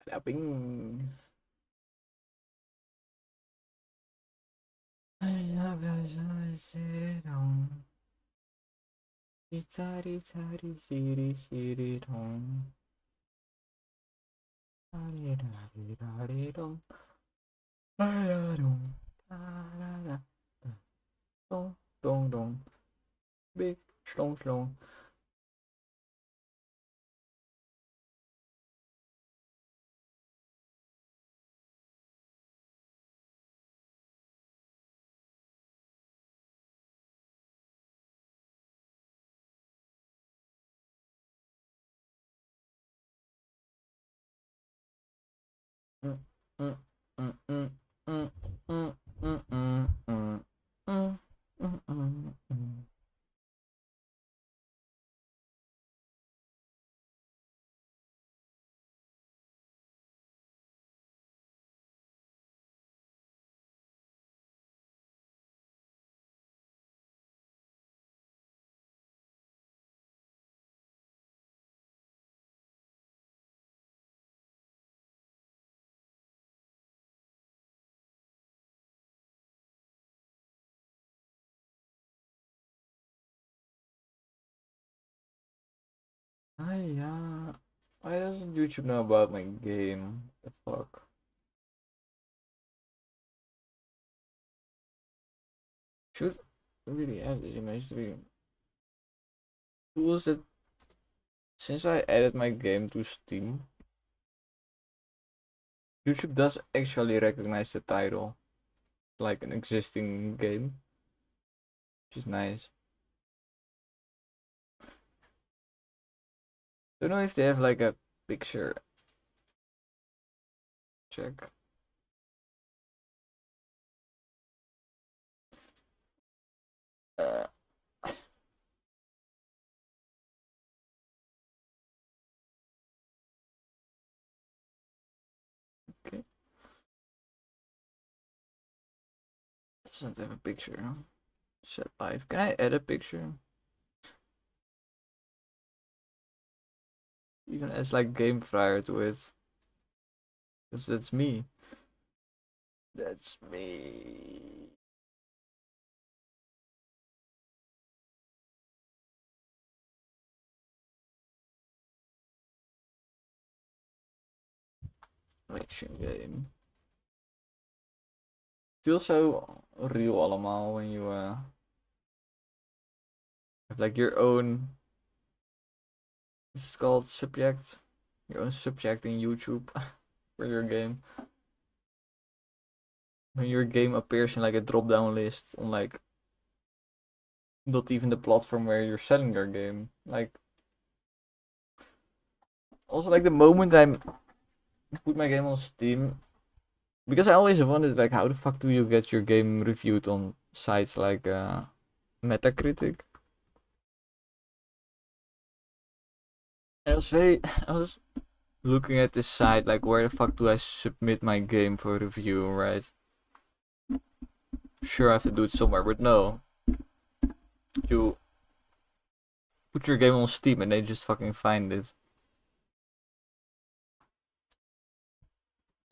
Clapping. Dong dong. Big slong slong. Mm, mm, mm, mm, mm, mm, mm, mm, mm, mm, mm, mm, mm. Yeah. Why doesn't YouTube know about my game? The fuck? Should really have this image stream. Tools that since I added my game to Steam, YouTube does actually recognize the title like an existing game, which is nice. Don't know if they have like a picture check. Uh, okay. Doesn't have a picture. Set live. Can I add a picture? Even as like game prior to it. Because that's me. That's me. Action game. Feels so real allemaal when you have like your own. It's called subject. Your own subject in YouTube for your game. When your game appears in like a drop down list on like not even the platform where you're selling your game. Like also like the moment I put my game on Steam, because I always wondered like how the fuck do you get your game reviewed on sites like Metacritic? I was very I was looking at this site like where the fuck do I submit my game for review, right? Sure I have to do it somewhere, but no. You put your game on Steam and they just fucking find it.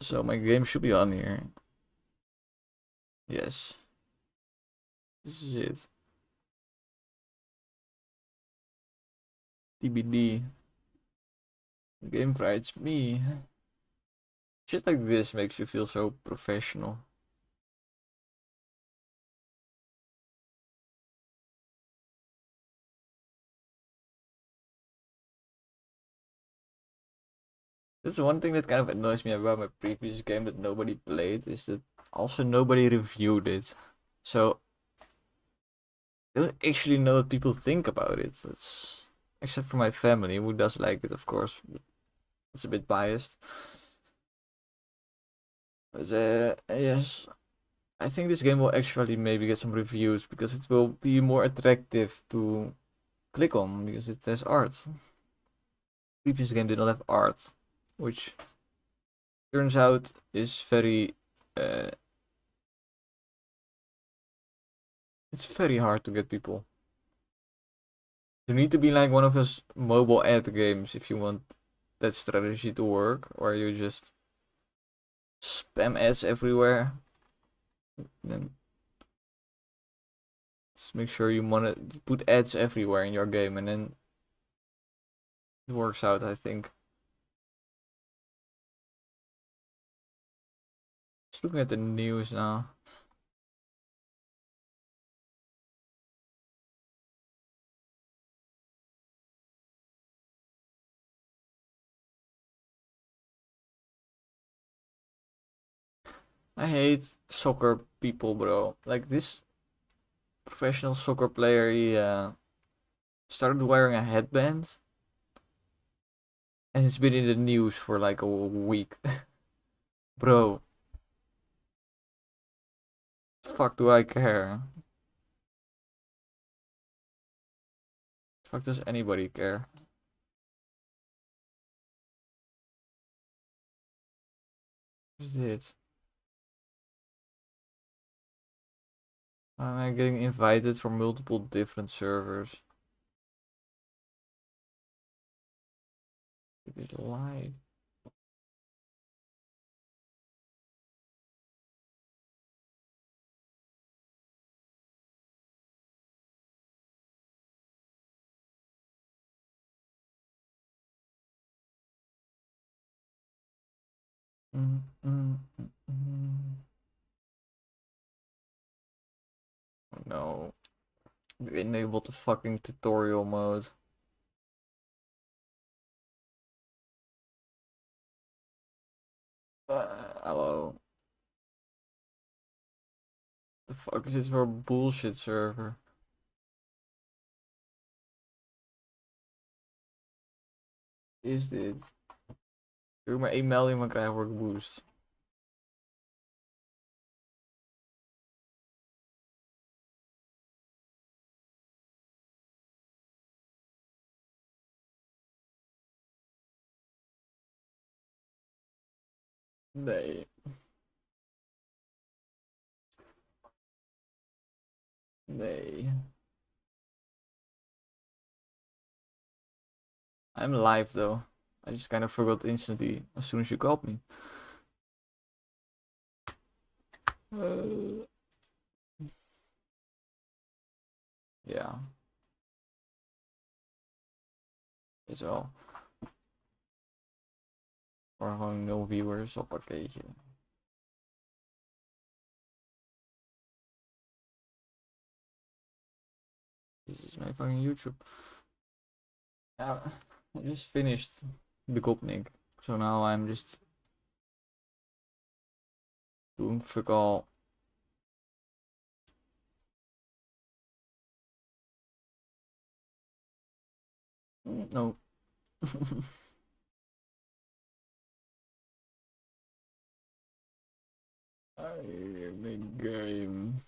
So my game should be on here. Yes. This is it. TBD. Game writes me. Shit like this makes you feel so professional. That's one thing that kind of annoys me about my previous game that nobody played, is that also nobody reviewed it. So I don't actually know what people think about it. That's except for my family, who does like it, of course. But it's a bit biased. But yes, I think this game will actually maybe get some reviews because it will be more attractive to click on because it has art. Previous game did not have art, which turns out is very it's very hard to get people. You need to be like one of those mobile ad games if you want that strategy to work, where you just spam ads everywhere. Then just make sure you put ads everywhere in your game, and then it works out, I think. Just looking at the news now. I hate soccer people, bro. Like this professional soccer player, he started wearing a headband, and it's been in the news for like a week. Bro, fuck do I care? Fuck does anybody care? What is this? Why am I getting invited for multiple different servers? It is live. Mm, mm, mm, mm. Oh no. We enabled the fucking tutorial mode. Hello. The fuck is this for a bullshit server? Is dit? Wil ik maar 1 melding van krijgen, word ik boost. Nee. Nee. I'm live though. I just kind of forgot instantly as soon as you called me. Ja. Is wel. Voor gewoon 0 viewers op pakketje. This is my fucking YouTube. Yeah, I just finished the Gopnik. So now I'm just doing fuck all. No. I am the game.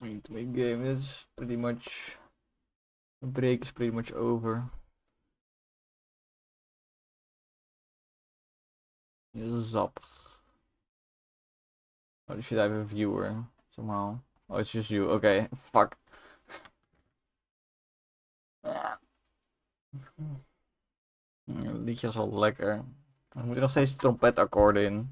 Need to make game. That's pretty much. The break is pretty much over. Zap. Oh, should I have a viewer somehow? Oh, it's just you. Okay, fuck. Het liedje is wel lekker. Er moeten nog steeds trompetakkoorden in.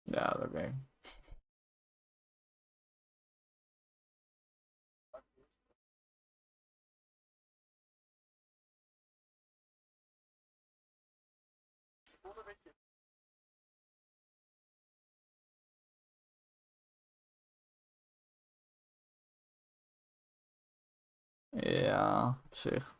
Ja, oké. Ja, op zich.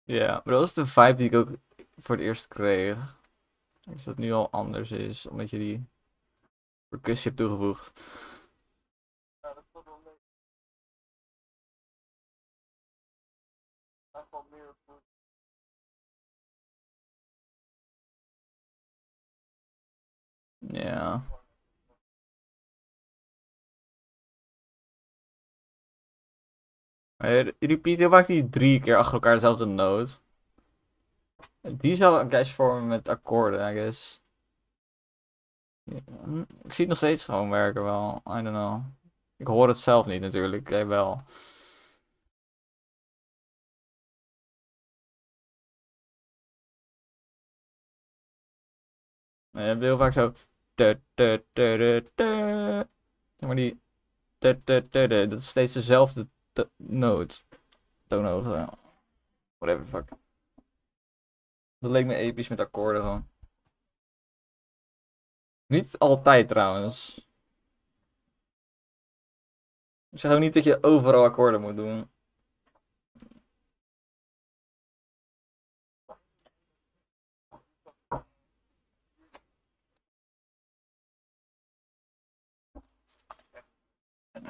Ja, maar dat was de vibe die ik ook voor het eerst kreeg. Is dat nu al anders is, omdat je die percussie hebt toegevoegd. Ja. Je repeat heel vaak die 3 keer achter elkaar dezelfde noot. Die zou een guys vormen met akkoorden, I guess. Ja, ik zie het nog steeds gewoon werken wel. I don't know. Ik hoor het zelf niet natuurlijk. Jij wel. Je hebt heel vaak zo. Maar die. Dat is steeds dezelfde noot. Toonhoogte. Whatever the fuck. Dat leek me episch met akkoorden gewoon. Niet altijd trouwens. Ik zeg ook niet dat je overal akkoorden moet doen.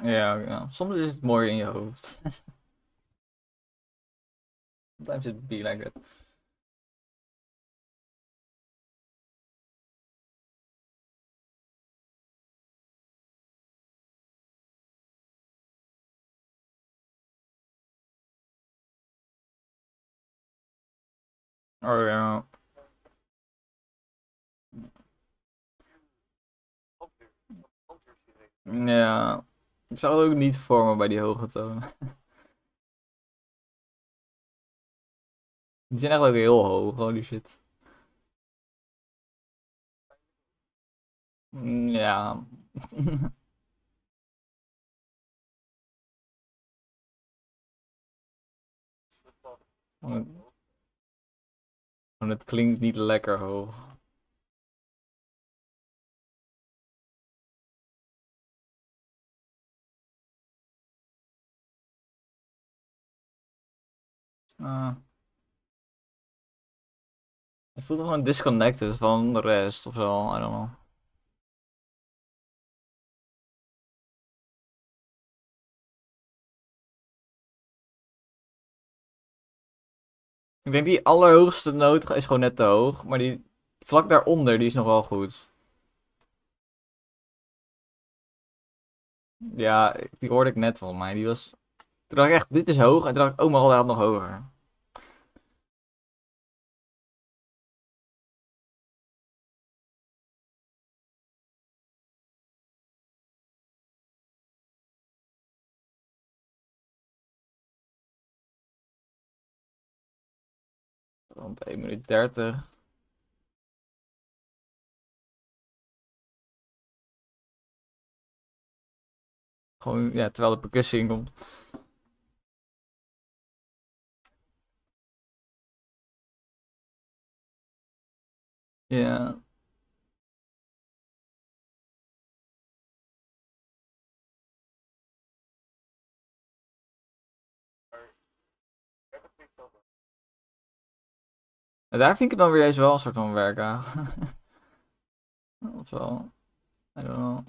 Ja, ja. Soms is het mooi in je hoofd. Sometimes it be like that. Oh ja. Ja. Ik zou het ook niet vormen bij die hoge tonen. Die zijn echt ook heel hoog, holy shit. Ja. Want het klinkt niet lekker hoog. Ah. Het voelt gewoon disconnected van de rest of zo, I don't know. Ik denk die allerhoogste noot is gewoon net te hoog, maar die vlak daaronder die is nog wel goed. Ja, die hoorde ik net van mij. Die was. Toen dacht ik echt, dit is hoog. En toen dacht ik, oh mijn god, hij had nog hoger. Rond 1 minuut 30. Gewoon, ja, terwijl de percussie inkomt. Ja. En daar vind ik het dan weer juist wel een soort van werk aan. Of wel. I don't know.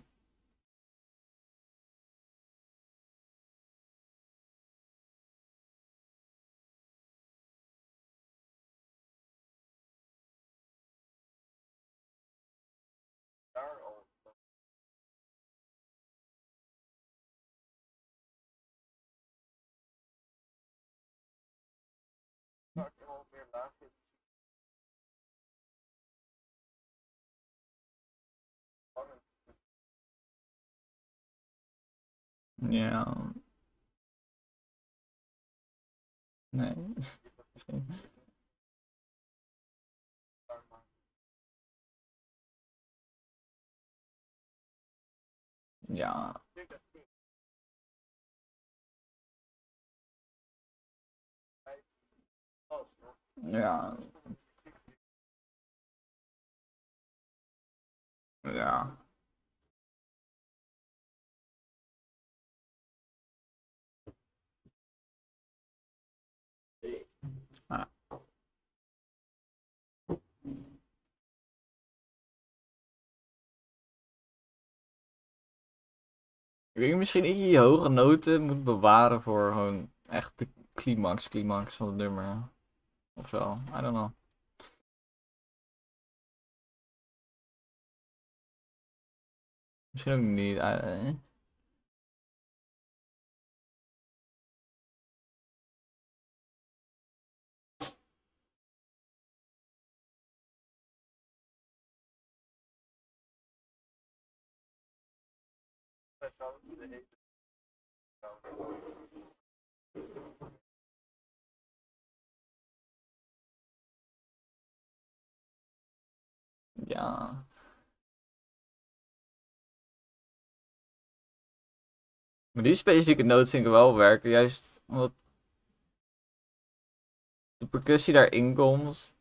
Ja. Nee. Misschien. Ja. Ja. Ja. Ah. Ik denk misschien dat je hoge noten moet bewaren voor gewoon echt de climax van het nummer. Of zo. I don't know. Misschien ook niet. Ja. Maar die specifieke noot vind ik wel werken. Juist omdat de percussie daarin komt.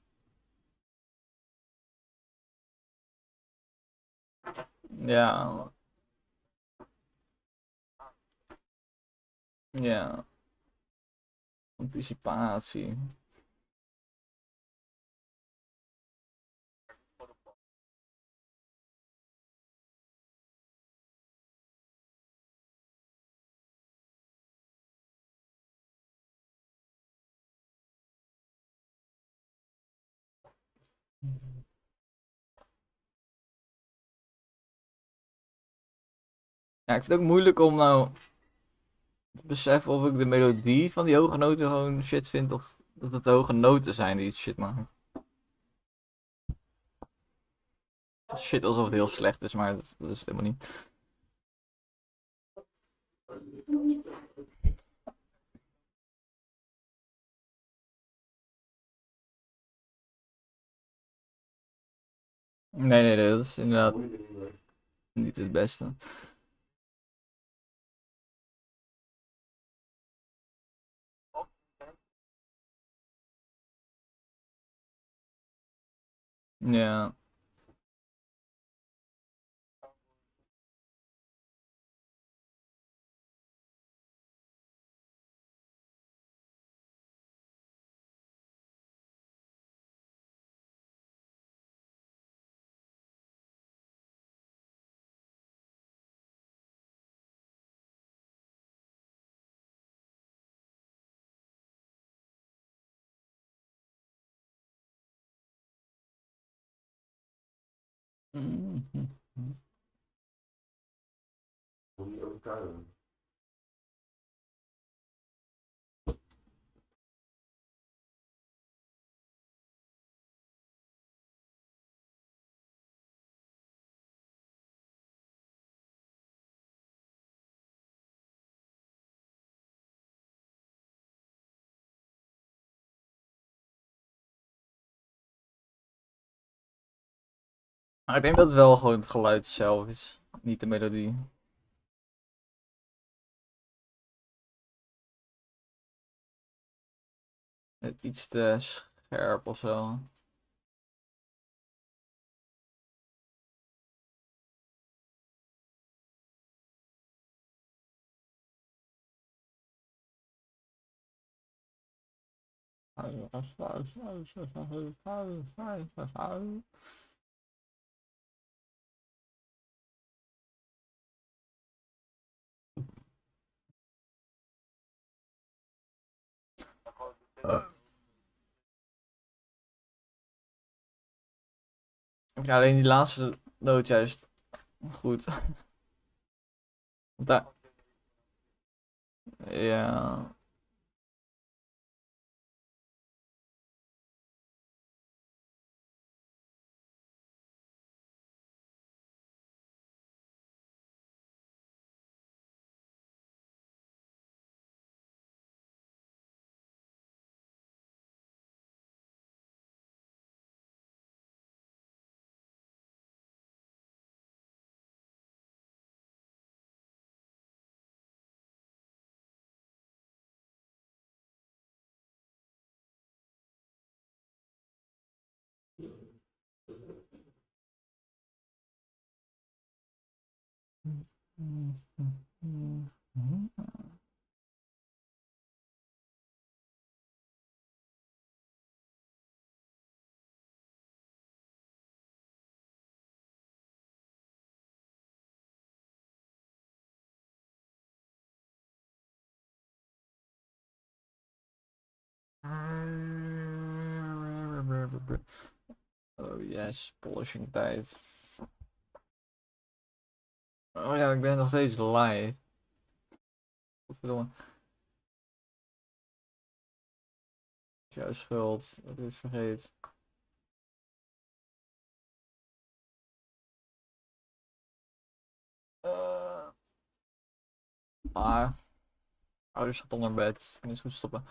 Ja. Ja. Anticipatie. Ja, ik vind het ook moeilijk om nou te beseffen of ik de melodie van die hoge noten gewoon shit vind. Of dat het de hoge noten zijn die het shit maken. Shit alsof het heel slecht is, maar dat is het helemaal niet. Nee, dat is inderdaad niet het beste. Ja. Mhm. Maar ik denk dat het wel gewoon het geluid zelf is, niet de melodie. Iets te scherp of zo. Ja, alleen die laatste noot juist goed. Want daar, ja. Oh yes, polishing tijd. Oh ja, ik ben nog steeds live. Godverdomme. Jouw schuld dat ik dit vergeet. Maar ouders gaat onder bed. Ik moet eens goed stoppen.